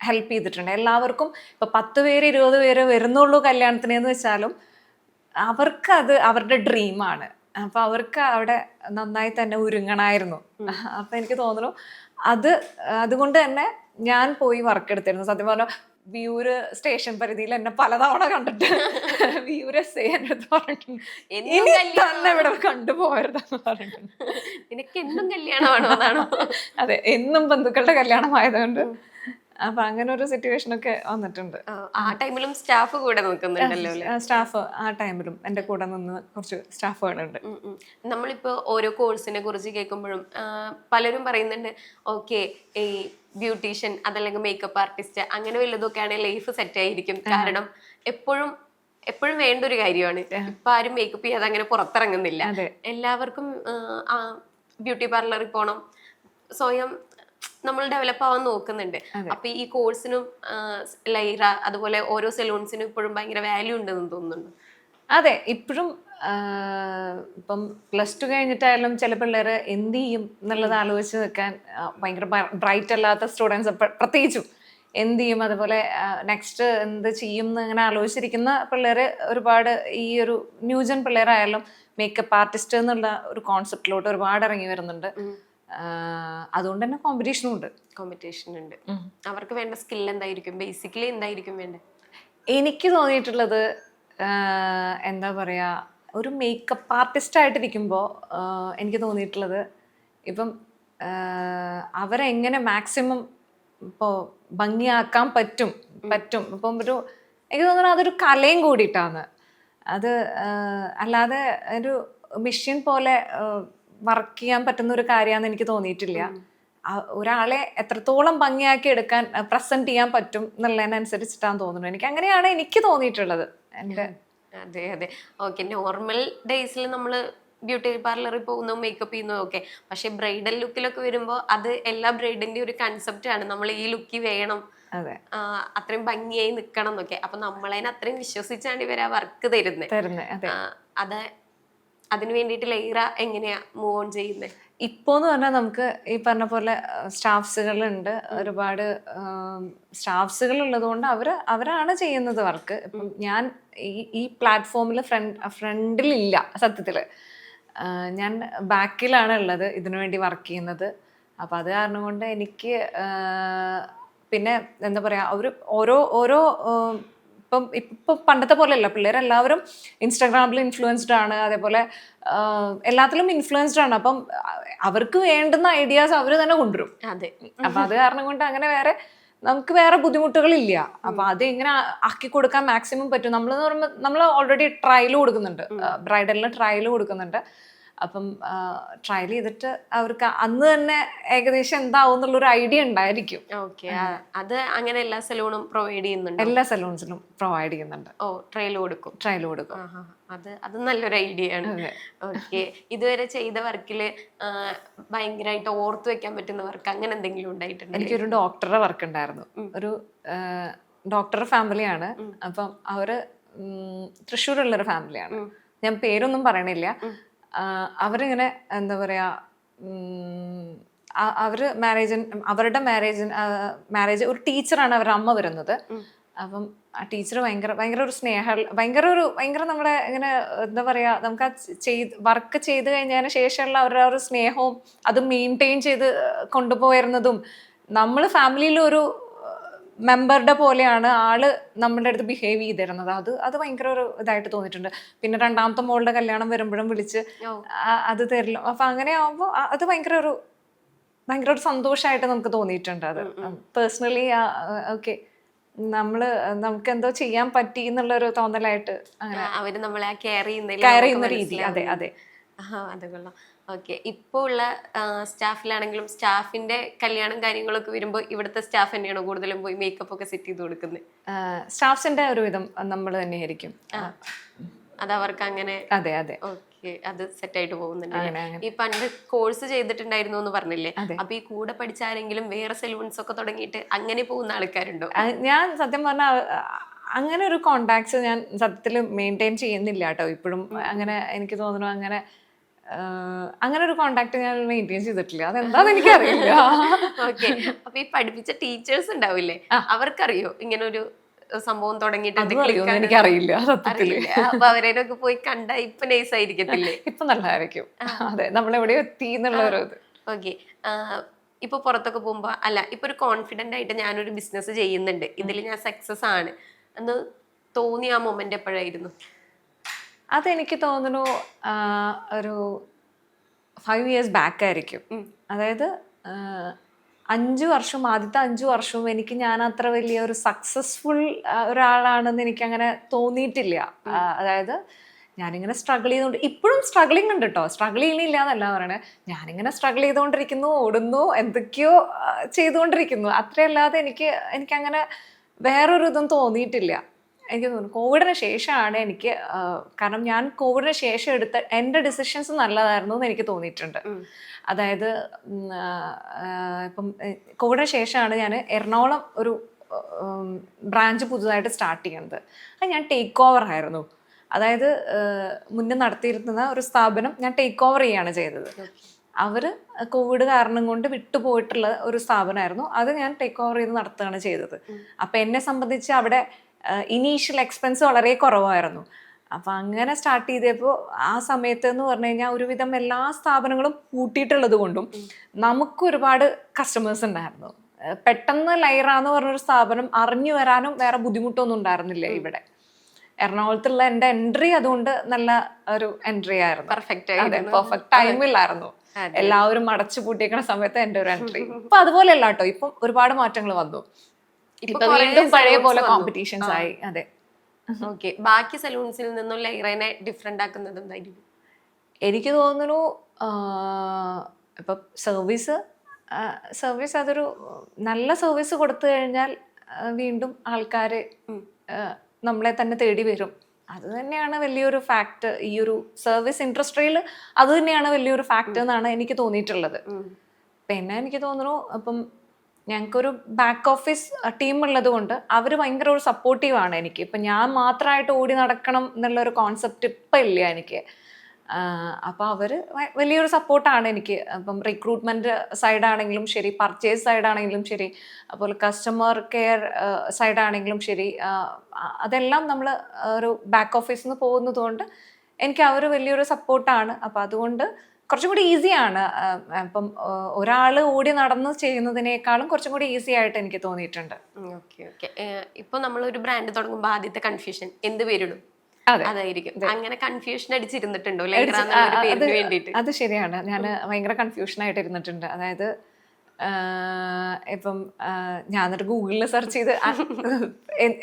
ഹെൽപ്പ് ചെയ്തിട്ടുണ്ട്. എല്ലാവർക്കും ഇപ്പം 10 പേര് 20 പേര് വരുന്നുള്ളൂ കല്യാണത്തിന് എന്ന് വെച്ചാലും അവർക്ക് അത് അവരുടെ ഡ്രീമാണ്. അപ്പം അവർക്ക് അവിടെ നന്നായി തന്നെ ഒരുങ്ങണമായിരുന്നു. അപ്പം എനിക്ക് തോന്നുന്നു അതുകൊണ്ട് തന്നെ ഞാൻ പോയി വർക്ക് എടുത്തിരുന്നു. സത്യം പറഞ്ഞാൽ വിയൂര് സ്റ്റേഷൻ പരിധിയിൽ എന്നെ പലതവണ കണ്ടിട്ട് വിയൂര് എസ് ഐ എൻ്റെ അടുത്ത് പറഞ്ഞിട്ടുണ്ട്, ഇനി തന്നെ ഇവിടെ കണ്ടുപോകരുതെന്ന് പറഞ്ഞിട്ടുണ്ട്. നിനക്ക് എന്നും കല്യാണമാണോ എന്നാണോ? അതെ, എന്നും ബന്ധുക്കളുടെ കല്യാണമായതുകൊണ്ട്. അപ്പൊ അങ്ങനെ ഒരു സിറ്റുവേഷൻ ഒക്കെ വന്നിട്ടുണ്ട്. ആ ടൈമിലും സ്റ്റാഫ് കൂടെ നോക്കുന്നുണ്ടല്ലോ? സ്റ്റാഫ് ആ ടൈമിലും എൻ്റെ കൂടെ നിന്ന് കുറച്ച് സ്റ്റാഫുകളുണ്ട്. നമ്മളിപ്പോ ഓരോ കോഴ്സിനെ കുറിച്ച് കേൾക്കുമ്പോഴും പലരും പറയുന്നുണ്ട്, ഓക്കെ ഈ ബ്യൂട്ടീഷ്യൻ അതല്ലെങ്കിൽ മേക്കപ്പ് ആർട്ടിസ്റ്റ് അങ്ങനെ വല്ലതൊക്കെ ആണെങ്കിൽ ലൈഫ് സെറ്റ് ആയിരിക്കും. കാരണം എപ്പോഴും വേണ്ട ഒരു കാര്യമാണ്. ഇപ്പൊ ആരും മേക്കപ്പ് ചെയ്യാതെ അങ്ങനെ പുറത്തിറങ്ങുന്നില്ല. എല്ലാവർക്കും ബ്യൂട്ടി പാർലറിൽ പോണം, സ്വയം നമ്മൾ ഡെവലപ്പ് ആവാൻ നോക്കുന്നുണ്ട്. അപ്പൊ ഈ കോഴ്സിനും ലൈറ അതുപോലെ ഓരോ സലൂൺസിനും ഇപ്പോഴും ഭയങ്കര വാല്യൂ ഉണ്ടെന്ന് തോന്നുന്നുണ്ട്. അതെ, ഇപ്പോഴും ഇപ്പം +2 കഴിഞ്ഞിട്ടായാലും ചില പിള്ളേർ എന്ത് ചെയ്യും എന്നുള്ളത് ആലോചിച്ച് നിൽക്കാൻ ഭയങ്കര ബ്രൈറ്റ് അല്ലാത്ത സ്റ്റുഡൻസ് പ്രത്യേകിച്ചും എന്ത് ചെയ്യും, അതുപോലെ നെക്സ്റ്റ് എന്ത് ചെയ്യും എന്ന് ഇങ്ങനെ ആലോചിച്ചിരിക്കുന്ന പിള്ളേർ ഒരുപാട്, ഈ ഒരു ന്യൂജൻ പിള്ളേരായാലും മേക്കപ്പ് ആർട്ടിസ്റ്റ് എന്നുള്ള ഒരു കോൺസെപ്റ്റിലോട്ട് ഒരുപാട് ഇറങ്ങി വരുന്നുണ്ട്. അതുകൊണ്ട് തന്നെ കോമ്പറ്റീഷൻ ഉണ്ട്. അവർക്ക് വേണ്ട സ്കിൽ എന്തായിരിക്കും, ബേസിക്കലി എന്തായിരിക്കും വേണ്ടത്? എനിക്ക് തോന്നിയിട്ടുള്ളത് എന്താ പറയാ, ഒരു മേക്കപ്പ് ആർട്ടിസ്റ്റ് ആയിട്ടിരിക്കുമ്പോൾ എനിക്ക് തോന്നിയിട്ടുള്ളത് ഇപ്പം അവരെങ്ങനെ മാക്സിമം ഇപ്പോൾ ഭംഗിയാക്കാൻ പറ്റും. ഇപ്പം എനിക്ക് തോന്നുന്നു അതൊരു കലയും കൂടിയിട്ടാണ്. അത് അല്ലാതെ ഒരു മെഷീൻ പോലെ വർക്ക് ചെയ്യാൻ പറ്റുന്ന ഒരു കാര്യമാണെന്ന് എനിക്ക് തോന്നിയിട്ടില്ല. ഒരാളെ എത്രത്തോളം ഭംഗിയാക്കി എടുക്കാൻ പ്രസന്റ് ചെയ്യാൻ പറ്റും എന്നുള്ളതിനനുസരിച്ചിട്ടാണ് തോന്നുന്നത്. അങ്ങനെയാണ് എനിക്ക് തോന്നിയിട്ടുള്ളത്. അതെ. ഓക്കെ, നോർമൽ ഡേയ്സിൽ നമ്മൾ ബ്യൂട്ടി പാർലറിൽ പോകുന്നു, മേക്കപ്പ് ചെയ്യുന്നു, ഓക്കെ. പക്ഷെ ബ്രൈഡൽ ലുക്കിലൊക്കെ വരുമ്പോൾ അത് എല്ലാ ബ്രൈഡിന്റെ ഒരു കൺസെപ്റ്റ് ആണ്, നമ്മൾ ഈ ലുക്ക് വേണം, അത്രയും ഭംഗിയായി നിൽക്കണം എന്നൊക്കെ. അപ്പൊ നമ്മളതിനെ അത്രയും വിശ്വസിച്ചാണ് ഇവർ ആ വർക്ക് തരുന്നത്. അത് അതിന് വേണ്ടിയിട്ട് ലൈറ എങ്ങനെയാ മൂവ് ഓൺ ചെയ്യുന്നത്? ഇപ്പോന്ന് പറഞ്ഞാൽ നമുക്ക് ഈ പറഞ്ഞ പോലെ സ്റ്റാഫ്സുകളുണ്ട്, ഒരുപാട് സ്റ്റാഫ്സുകൾ ഉള്ളത് കൊണ്ട് അവരാണ് ചെയ്യുന്നത് വർക്ക്. ഇപ്പം ഞാൻ ഈ പ്ലാറ്റ്ഫോമിൽ ഫ്രണ്ടിലില്ല സത്യത്തില്. ഞാൻ ബാക്കിലാണ് ഉള്ളത്, ഇതിനു വേണ്ടി വർക്ക് ചെയ്യുന്നത്. അപ്പം അത് കാരണം കൊണ്ട് എനിക്ക് പിന്നെ എന്താ പറയുക, ഓരോ ഇപ്പം പണ്ടത്തെ പോലെയല്ല, പിള്ളേരെല്ലാവരും ഇൻസ്റ്റാഗ്രാമിൽ ഇൻഫ്ലുവൻസ്ഡ് ആണ്, അതേപോലെ എല്ലാത്തിലും ഇൻഫ്ലുവൻസ്ഡ് ആണ്. അപ്പം അവർക്ക് വേണ്ടുന്ന ഐഡിയാസ് അവർ തന്നെ കൊണ്ടുവരും. അപ്പം അത് കാരണം കൊണ്ട് അങ്ങനെ നമുക്ക് വേറെ ബുദ്ധിമുട്ടുകളില്ല. അപ്പൊ അത് എങ്ങനെ ആക്കി കൊടുക്കാൻ മാക്സിമം പറ്റും. നമ്മളെന്ന് പറയുമ്പോൾ നമ്മൾ ഓൾറെഡി ട്രയൽ കൊടുക്കുന്നുണ്ട്, ബ്രൈഡലിന് ട്രയൽ കൊടുക്കുന്നുണ്ട്. അപ്പം ട്രയൽ ചെയ്തിട്ട് അവർക്ക് അന്ന് തന്നെ ഏകദേശം എന്താവും എന്നുള്ളൊരു ഐഡിയ ഉണ്ടായിരിക്കും. അത് അങ്ങനെ എല്ലാ സലൂണും പ്രൊവൈഡ് ചെയ്യുന്നുണ്ട്? എല്ലാ സലൂൺസിലും പ്രൊവൈഡ് ചെയ്യുന്നുണ്ട്. ട്രയൽ കൊടുക്കും. അത് നല്ലൊരു ഐഡിയ ആണ്. ഓക്കെ, ഇതുവരെ ചെയ്ത വർക്കില് ഭയങ്കരമായിട്ട് ഓർത്തു വെക്കാൻ പറ്റുന്ന വർക്ക് അങ്ങനെ എന്തെങ്കിലും ഉണ്ടായിട്ടുണ്ട്? എനിക്കൊരു ഡോക്ടറുടെ വർക്ക് ഉണ്ടായിരുന്നു. ഒരു ഡോക്ടറുടെ ഫാമിലിയാണ്. അപ്പം അവര് തൃശ്ശൂരുള്ളൊരു ഫാമിലിയാണ്. ഞാൻ പേരൊന്നും പറയണില്ല. അവരിങ്ങനെ എന്താ പറയാ, അവരുടെ മാരേജ് ഒരു ടീച്ചറാണ് അവരുടെ അമ്മ വരുന്നത്. അപ്പം ആ ടീച്ചർ ഭയങ്കര ഒരു ഭയങ്കര നമ്മളെ ഇങ്ങനെ എന്താ പറയാ, നമുക്ക് ആ വർക്ക് ചെയ്ത് കഴിഞ്ഞതിന് ശേഷമുള്ള അവരുടെ ഒരു സ്നേഹവും അത് മെയിൻറ്റെയിൻ ചെയ്ത് കൊണ്ടുപോയിരുന്നതും, നമ്മൾ ഫാമിലിയിലൊരു മെമ്പറുടെ പോലെയാണ് ആള് നമ്മുടെ അടുത്ത് ബിഹേവ് ചെയ്തിരുന്നത്. അത് ഭയങ്കര ഒരു ഇതായിട്ട് തോന്നിയിട്ടുണ്ട്. പിന്നെ രണ്ടാമത്തെ മോളുടെ കല്യാണം വരുമ്പോഴും വിളിച്ച് അത് തരില്ല. അപ്പൊ അങ്ങനെ ആവുമ്പോൾ അത് ഭയങ്കര ഒരു സന്തോഷമായിട്ട് നമുക്ക് തോന്നിയിട്ടുണ്ട്. അത് പേഴ്സണലി ഓക്കെ, നമുക്ക് എന്തോ ചെയ്യാൻ പറ്റി എന്നുള്ളൊരു തോന്നലായിട്ട് അങ്ങനെ അവര് നമ്മളെ കെയർ ചെയ്യുന്ന രീതി. അതെ. അത് കൊള്ളാം. ഓക്കെ, ഇപ്പോൾ ഉള്ള സ്റ്റാഫിലാണെങ്കിലും സ്റ്റാഫിന്റെ കല്യാണം കാര്യങ്ങളൊക്കെ വരുമ്പോൾ ഇവിടുത്തെ സ്റ്റാഫ് തന്നെയാണോ കൂടുതലും പോയി മേക്കപ്പ് ഒക്കെ സെറ്റ് ചെയ്ത് കൊടുക്കുന്നത്? സ്റ്റാഫ്സിന്റെ ഒരുവിധം നമ്മൾ തന്നെയായിരിക്കും. അത് അവർക്ക് അങ്ങനെ. അതെ. ഓക്കെ. അത് സെറ്റ് ആയിട്ട് പോകുന്നുണ്ട്. അങ്ങനെ അങ്ങനെ ഈ പണ്ട് കോഴ്സ് ചെയ്തിട്ടുണ്ടായിരുന്നു എന്ന് പറഞ്ഞില്ലേ, അതെ. അപ്പൊ ഈ കൂടെ പഠിച്ച ആരെങ്കിലും വേറെ സലൂൺസ് ഒക്കെ തുടങ്ങിയിട്ട് അങ്ങനെ പോകുന്ന ആൾക്കാരുണ്ടോ? ഞാൻ സത്യം പറഞ്ഞാൽ അങ്ങനെ ഒരു കോണ്ടാക്ട്സ് ഞാൻ സത്യത്തിൽ മെയിൻറ്റെയിൻ ചെയ്യുന്നില്ല കേട്ടോ ഇപ്പോഴും. അങ്ങനെ എനിക്ക് തോന്നുന്നു അങ്ങനെ അങ്ങനെ ഒരു കോണ്ടാക്ട് ഞാൻ മെയിൻറ്റെയിൻ ചെയ്തിട്ടില്ല. അതെന്താന്ന് എനിക്കറിയില്ല. ഓക്കെ. അപ്പൊ ഈ പഠിപ്പിച്ച ടീച്ചേഴ്സ് ഉണ്ടാവില്ലേ, അവർക്കറിയോ ഇങ്ങനെ ഒരു സംഭവം തുടങ്ങിയിട്ടുണ്ട്? അറിയുമെന്ന് എനിക്കറിയില്ല സത്യത്തില്. അറിയില്ല. അപ്പൊ അവരേനൊക്കെ പോയി കണ്ട ഇപ്പൊ നൈസ് ആയിരിക്കത്തില്ലേ? ഇപ്പൊ നല്ലതായിരിക്കും. അതെ, നമ്മളെവിടെയോ എത്തി എന്നുള്ള ഒരു ഇത്. ഓക്കെ. ഇപ്പൊ പുറത്തൊക്കെ പോകുമ്പോ അല്ല, ഇപ്പൊ ഒരു കോൺഫിഡന്റ് ആയിട്ട് ഞാനൊരു ബിസിനസ് ചെയ്യുന്നുണ്ട്, ഇതിൽ ഞാൻ സക്സസ് ആണ് എന്ന് തോന്നിയ ആ മൊമെന്റ് എപ്പോഴായിരുന്നു? അതെനിക്ക് തോന്നുന്നു ഒരു 5 years ബാക്ക് ആയിരിക്കും. അതായത് 5 വർഷം, ആദ്യത്തെ 5 വർഷവും എനിക്ക് ഞാൻ അത്ര വലിയ ഒരു സക്സസ്ഫുൾ ഒരാളാണെന്ന് എനിക്ക് അങ്ങനെ തോന്നിയിട്ടില്ല. അതായത് ഞാനിങ്ങനെ സ്ട്രഗിൾ ചെയ്തുകൊണ്ട്, ഇപ്പോഴും സ്ട്രഗിളിങ് ഉണ്ട് കേട്ടോ, സ്ട്രഗിൾ ചെയ്യണില്ല എന്നല്ല പറയണേ. ഞാനിങ്ങനെ സ്ട്രഗിൾ ചെയ്തുകൊണ്ടിരിക്കുന്നു, ഓടുന്നു, എന്തൊക്കെയോ ചെയ്തുകൊണ്ടിരിക്കുന്നു, അത്രയല്ലാതെ എനിക്കങ്ങനെ വേറൊരു ഇതും തോന്നിയിട്ടില്ല. എനിക്ക് തോന്നുന്നു കോവിഡിന് ശേഷമാണ് എനിക്ക് കാരണം ഞാൻ കോവിഡിന് ശേഷം എടുത്ത എൻ്റെ ഡിസിഷൻസ് നല്ലതായിരുന്നു എന്ന് എനിക്ക് തോന്നിയിട്ടുണ്ട്. അതായത് ഇപ്പം കോവിഡിന് ശേഷമാണ് ഞാൻ എറണാകുളം ഒരു ബ്രാഞ്ച് പുതുതായിട്ട് സ്റ്റാർട്ട് ചെയ്യുന്നത്. അത് ഞാൻ ടേക്ക് ഓവർ ആയിരുന്നു. അതായത് മുന്നേ നടത്തിയിരുന്ന ഒരു സ്ഥാപനം ഞാൻ ടേക്ക് ഓവർ ചെയ്യാണ് ചെയ്തത്. അവർ കോവിഡ് കാരണം കൊണ്ട് വിട്ടുപോയിട്ടുള്ള ഒരു സ്ഥാപനമായിരുന്നു, അത് ഞാൻ ടേക്ക് ഓവർ ചെയ്ത് നടത്തുകയാണ് ചെയ്തത്. അപ്പം എന്നെ സംബന്ധിച്ച് അവിടെ ഇനീഷ്യൽ എക്സ്പെൻസ് വളരെ കുറവായിരുന്നു. അപ്പം അങ്ങനെ സ്റ്റാർട്ട് ചെയ്തപ്പോൾ ആ സമയത്ത് എന്ന് പറഞ്ഞു കഴിഞ്ഞാൽ ഒരുവിധം എല്ലാ സ്ഥാപനങ്ങളും പൂട്ടിയിട്ടുള്ളത് കൊണ്ടും നമുക്ക് ഒരുപാട് കസ്റ്റമേഴ്സ് ഉണ്ടായിരുന്നു. പെട്ടെന്ന് ലൈറ എന്ന് പറഞ്ഞൊരു സ്ഥാപനം അറിഞ്ഞു വരാനും വേറെ ബുദ്ധിമുട്ടൊന്നും ഉണ്ടായിരുന്നില്ല ഇവിടെ. എറണാകുളത്തുള്ള എൻ്റെ എൻട്രി അതുകൊണ്ട് നല്ല ഒരു എൻട്രി ആയിരുന്നു. പെർഫെക്റ്റ് ടൈമിലായിരുന്നു. എല്ലാവരും അടച്ചു പൂട്ടിയേക്കുന്ന സമയത്ത് എൻ്റെ ഒരു എൻട്രി. ഇപ്പൊ അതുപോലെ അല്ല കേട്ടോ, ഇപ്പം ഒരുപാട് മാറ്റങ്ങൾ വന്നു. ഇപ്പൊ വീണ്ടും പഴയ പോലെ കോമ്പറ്റീഷൻസ് ആയി. അതെ. ഓക്കെ. ബാക്കി സലൂൺസിൽ നിന്നും ലൈറനെ ഡിഫറെന്റ് ആക്കുന്നത് എന്തായിരിക്കും? എനിക്ക് തോന്നുന്നു ഇപ്പൊ സർവീസ് അതൊരു നല്ല സർവീസ് കൊടുത്തു കഴിഞ്ഞാൽ വീണ്ടും ആൾക്കാർ നമ്മളെ തന്നെ തേടി വരും. അത് തന്നെയാണ് വലിയൊരു ഫാക്ട്. ഈ ഒരു സർവീസ് ഇൻഡസ്ട്രിയിൽ അത് തന്നെയാണ് വലിയൊരു ഫാക്ട് എന്നാണ് എനിക്ക് തോന്നിയിട്ടുള്ളത്. പിന്നെ എനിക്ക് തോന്നുന്നു അപ്പം ഞങ്ങൾക്കൊരു ബാക്ക് ഓഫീസ് ടീം ഉള്ളത് കൊണ്ട് അവർ ഭയങ്കര ഒരു സപ്പോർട്ടീവാണ് എനിക്ക്. ഇപ്പം ഞാൻ മാത്രമായിട്ട് ഓടി നടക്കണം എന്നുള്ളൊരു കോൺസെപ്റ്റ് ഇപ്പം ഇല്ല എനിക്ക്. അപ്പോൾ അവർ വലിയൊരു സപ്പോർട്ടാണ് എനിക്ക്. അപ്പം റിക്രൂട്ട്മെൻറ്റ് സൈഡാണെങ്കിലും ശരി, പർച്ചേസ് സൈഡാണെങ്കിലും ശരി, അതുപോലെ കസ്റ്റമർ കെയർ സൈഡാണെങ്കിലും ശരി, അതെല്ലാം നമ്മൾ ഒരു ബാക്ക് ഓഫീസിൽ നിന്ന് പോകുന്നത് കൊണ്ട് എനിക്ക് അവർ വലിയൊരു സപ്പോർട്ടാണ്. അപ്പം അതുകൊണ്ട് കുറച്ചും കൂടി ഈസിയാണ്. അപ്പം ഒരാൾ ഓടി നടന്ന് ചെയ്യുന്നതിനേക്കാളും കുറച്ചും കൂടി ഈസി ആയിട്ട് എനിക്ക് തോന്നിയിട്ടുണ്ട്. Okay okay. ഇപ്പൊ നമ്മളൊരു ബ്രാൻഡ് തുടങ്ങുമ്പോൾ ആദ്യത്തെ കൺഫ്യൂഷൻ എന്ത് പേരിടും? അതായിരിക്കും. അങ്ങനെ കൺഫ്യൂഷൻ അടിച്ചിരുന്നിട്ടുണ്ടോ പേരിന് വേണ്ടിയിട്ട്? അത് ശരിയാണ്, ഞാൻ ഭയങ്കര കൺഫ്യൂഷൻ ആയിട്ട് ഇരുന്നിട്ടുണ്ട്. അതായത് ഇപ്പം ഞാനൊരു ഗൂഗിളിൽ സെർച്ച് ചെയ്ത്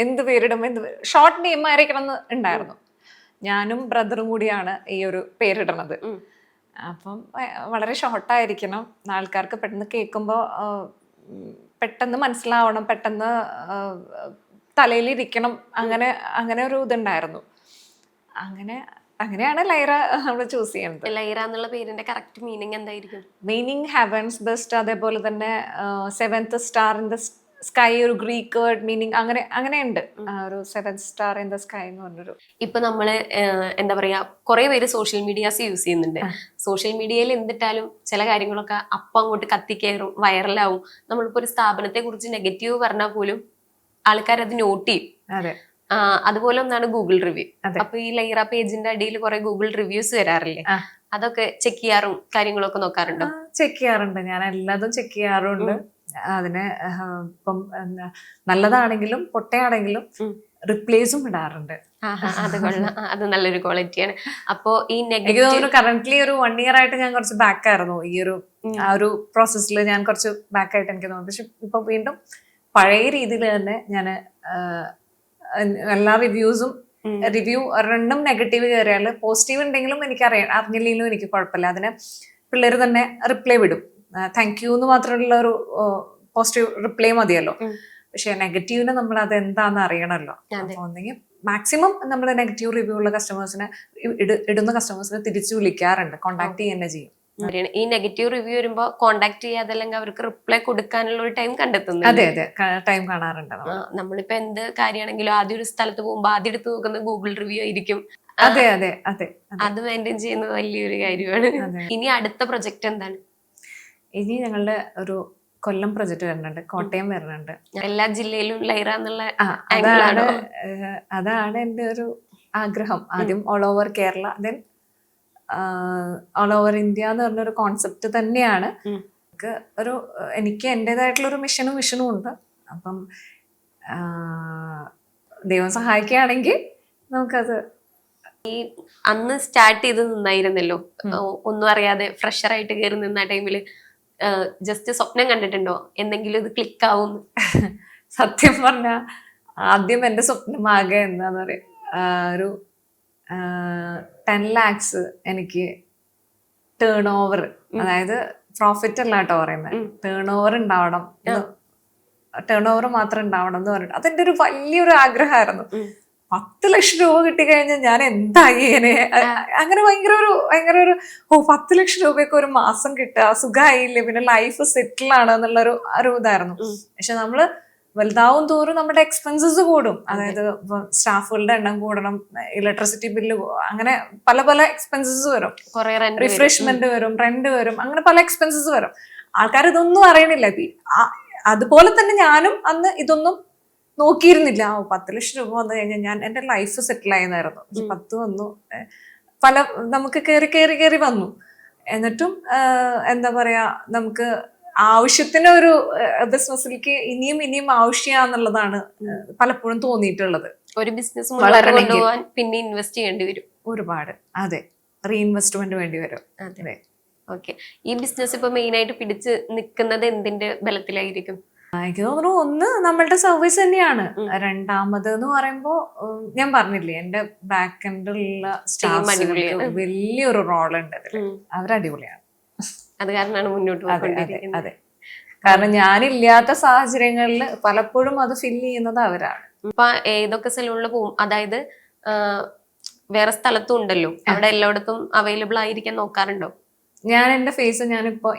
എന്ത് പേരിടും, ഷോർട്ട് നെയിം ആയിരിക്കണം എന്ന് ഉണ്ടായിരുന്നു. ഞാനും ബ്രദറും കൂടിയാണ് ഈ ഒരു പേരിടണത്. അപ്പം വളരെ ഷോർട്ടായിരിക്കണം, ആൾക്കാർക്ക് പെട്ടെന്ന് കേൾക്കുമ്പോൾ പെട്ടെന്ന് മനസ്സിലാവണം, പെട്ടെന്ന് തലയിലിരിക്കണം, അങ്ങനെ ഒരു ഇതുണ്ടായിരുന്നു. അങ്ങനെയാണ് ലൈറ നമ്മൾ ചൂസ് ചെയ്യുന്നത്. ലൈറ എന്നുള്ള പേരിന്റെ കറക്റ്റ് മീനിങ് എന്തായിരിക്കും? മീനിങ് ഹെവൻസ് ബെസ്റ്റ്, അതേപോലെ തന്നെ 7th star in the sky, ഒരു ഗ്രീക്ക് വേർഡ് മീനിങ് അങ്ങനെയുണ്ട്. ഒരു 7th star in the sky എന്ന് പറഞ്ഞൊരു. ഇപ്പൊ നമ്മള് എന്താ പറയാ, കുറെ പേര് സോഷ്യൽ മീഡിയാസ് യൂസ് ചെയ്യുന്നുണ്ട്. സോഷ്യൽ മീഡിയയിൽ എന്തിട്ടാലും ചില കാര്യങ്ങളൊക്കെ അപ്പം അങ്ങോട്ട് കത്തിക്കയറും, വൈറലാവും. നമ്മളിപ്പോ ഒരു സ്ഥാപനത്തെ കുറിച്ച് നെഗറ്റീവ് പറഞ്ഞാൽ പോലും ആൾക്കാർ അത് നോട്ട് ചെയ്യും. അതെ. അതുപോലെ ഒന്നാണ് ഗൂഗിൾ റിവ്യൂ. അപ്പൊ ഈ ലൈറ പേജിന്റെ അടിയിൽ കുറെ ഗൂഗിൾ റിവ്യൂസ് വരാറില്ലേ? അതൊക്കെ ചെക്ക് ചെയ്യാറും കാര്യങ്ങളൊക്കെ നോക്കാറുണ്ടോ? ചെക്ക് ചെയ്യാറുണ്ട്, ഞാൻ എല്ലാതും ചെക്ക് ചെയ്യാറുണ്ട്. അതിന് ഇപ്പം നല്ലതാണെങ്കിലും പൊട്ടയാണെങ്കിലും റിപ്ലേസും ഇടാറുണ്ട്. അത് കൊള്ളാം, അത് നല്ലൊരു ക്വാളിറ്റിയാണ്. അപ്പോ ഈ എനിക്ക് തോന്നുന്നു കറന്റ്ലി ഒരു 1 year ആയിട്ട് ഞാൻ കുറച്ച് ബാക്ക് ആയിരുന്നു ഈ ഒരു പ്രോസസ്സിൽ. ഞാൻ കുറച്ച് ബാക്ക് ആയിട്ട് എനിക്ക് തോന്നുന്നു. പക്ഷെ ഇപ്പൊ വീണ്ടും പഴയ രീതിയിൽ തന്നെ ഞാൻ എല്ലാ റിവ്യൂ ഒരെണ്ണം നെഗറ്റീവ് കയറിയാൽ പോസിറ്റീവ് ഉണ്ടെങ്കിലും അറിഞ്ഞില്ലെങ്കിലും എനിക്ക് കുഴപ്പമില്ല. അതിന് പിള്ളേർ തന്നെ റിപ്ലൈ വിടും. താങ്ക് യു എന്ന് മാത്രമുള്ള ഒരു പോസിറ്റീവ് റിപ്ലൈ മതിയല്ലോ. പക്ഷെ നെഗറ്റീവിന് നമ്മൾ അത് എന്താന്ന് അറിയണമല്ലോ. ഒന്നെങ്കിൽ മാക്സിമം നമ്മൾ നെഗറ്റീവ് റിവ്യൂ ഉള്ള കസ്റ്റമേഴ്സിനെ ഇടുന്ന കസ്റ്റമേഴ്സിനെ തിരിച്ചു വിളിക്കാറുണ്ട്, കോൺടാക്ട് ചെയ്യുക ചെയ്യും. ഈ നെഗറ്റീവ് റിവ്യൂ വരുമ്പോ കോണ്ടാക്ട് ചെയ്യാതെ അല്ലെങ്കിൽ അവർക്ക് റിപ്ലൈ കൊടുക്കാനുള്ള ഒരു ടൈം കണ്ടെത്തുന്നു. അതെ അതെ, ടൈം കാണാറുണ്ട്. നമ്മളിപ്പോ എന്ത് കാര്യമാണെങ്കിലും ആദ്യം ഒരു സ്ഥലത്ത് പോകുമ്പോൾ ആദ്യം എടുത്ത് നോക്കുന്നത് ഗൂഗിൾ റിവ്യൂ ആയിരിക്കും. അതെ അതെ അതെ, അത് മെയിൻറ്റെയിൻ ചെയ്യുന്നത് വലിയൊരു കാര്യമാണ്. ഇനി അടുത്ത പ്രൊജക്ട് എന്താണ്? ഇനി ഞങ്ങളുടെ ഒരു കൊല്ലം പ്രൊജക്ട് വരുന്നുണ്ട്, കോട്ടയം വരുന്നുണ്ട്. എല്ലാ ജില്ലയിലും ലൈറ എന്നുള്ള അതാണ് എൻ്റെ ഒരു ആഗ്രഹം. ആദ്യം all over Kerala, then all over India എന്ന് പറഞ്ഞൊരു കോൺസെപ്റ്റ് തന്നെയാണ്. എനിക്ക് എൻ്റെതായിട്ടുള്ളൊരു മിഷനും വിഷനും ഉണ്ട്. അപ്പം ദൈവം സഹായിക്കുകയാണെങ്കിൽ നമുക്കത്. ഈ അന്ന് സ്റ്റാർട്ട് ചെയ്ത് നിന്നായിരുന്നല്ലോ, ഒന്നും അറിയാതെ ഫ്രഷർ ആയിട്ട് കയറി നിന്ന ടൈമില് ജസ്റ്റ് സ്വപ്നം കണ്ടിട്ടുണ്ടോ എന്തെങ്കിലും ഇത് ക്ലിക്ക് ആവും? സത്യം പറഞ്ഞ ആദ്യം എൻ്റെ സ്വപ്നമാകെ എന്താന്ന് പറയാ, ഒരു 10 lakhs എനിക്ക് ടേൺ ഓവർ, അതായത് പ്രോഫിറ്റ് അല്ല കേട്ടോ പറയുന്നത്, ടേൺ ഓവർ ഉണ്ടാവണം, ടേൺ ഓവർ മാത്രം ഉണ്ടാവണം എന്ന് പറഞ്ഞിട്ട് അതെന്റെ ഒരു വലിയൊരു ആഗ്രഹമായിരുന്നു. 10 ലക്ഷം രൂപ കിട്ടിക്കഴിഞ്ഞാൽ ഞാൻ എന്തായേനെ, അങ്ങനെ ഭയങ്കര ഒരു 10 ലക്ഷം രൂപയൊക്കെ ഒരു മാസം കിട്ടുക, സുഖമായില്ലേ, പിന്നെ ലൈഫ് സെറ്റിൽ ആണ് എന്നുള്ളൊരു ഇതായിരുന്നു. പക്ഷെ നമ്മള് വലുതാവും തോറും നമ്മുടെ എക്സ്പെൻസസ് കൂടും. അതായത് സ്റ്റാഫുകളുടെ എണ്ണം കൂടണം, ഇലക്ട്രിസിറ്റി ബില്ല്, അങ്ങനെ പല പല എക്സ്പെൻസസ് വരും, റിഫ്രഷ്മെന്റ് വരും, റെന്റ് വരും, അങ്ങനെ പല എക്സ്പെൻസസ് വരും. ആൾക്കാർ ഇതൊന്നും അറിയണില്ല. അതുപോലെ തന്നെ ഞാനും അന്ന് ഇതൊന്നും നോക്കിയിരുന്നില്ല. 10 ലക്ഷം രൂപ വന്നു കഴിഞ്ഞാൽ ഞാൻ എൻ്റെ ലൈഫ് സെറ്റിൽ ആയെന്നായിരുന്നു. 10 വന്നു, നമുക്ക് കയറി വന്നു. എന്നിട്ടും എന്താ പറയാ, നമുക്ക് ആവശ്യത്തിന് ഒരു ബിസിനസ്സിലേക്ക് ഇനിയും ആവശ്യമാന്നുള്ളതാണ് പലപ്പോഴും തോന്നിയിട്ടുള്ളത്. ഒരു ബിസിനസ് കൊണ്ടുപോകാൻ പിന്നെ ഇൻവെസ്റ്റ് ചെയ്യേണ്ടി വരും ഒരുപാട്. അതെ, റീഇൻവെസ്റ്റ്മെന്റ് വേണ്ടി വരും. അതെ. ഓക്കെ, ഈ ബിസിനസ് ഇപ്പൊ മെയിൻ ആയിട്ട് പിടിച്ച് നിൽക്കുന്നത് എന്തിന്റെ ബലത്തിലായിരിക്കും? എനിക്ക് തോന്നുന്നു ഒന്ന് നമ്മളുടെ സർവീസ് തന്നെയാണ്. രണ്ടാമത് എന്ന് പറയുമ്പോ ഞാൻ പറഞ്ഞില്ലേ, എന്റെ ബാക്ക് എൻഡിലുള്ള സ്റ്റാഫ്സുകൾക്ക് വലിയൊരു റോൾ ഉണ്ട്. അവരടിപൊളിയാണ്. അത് കാരണമാണ് മുന്നോട്ട് പോയിക്കൊണ്ടിരിക്കുന്നത്. അതെ, കാരണം ഞാനില്ലാത്ത സാഹചര്യങ്ങളിൽ പലപ്പോഴും അത് ഫില്ല് ചെയ്യുന്നത് അവരാണ്. ഇപ്പൊ ഏതൊക്കെ സലൂണിൽ പോകും, അതായത് വേറെ സ്ഥലത്തും ഉണ്ടല്ലോ, അവിടെ എല്ലായിടത്തും അവൈലബിൾ ആയിരിക്കാൻ നോക്കാറുണ്ടോ? ഞാൻ എൻ്റെ ഫേസ്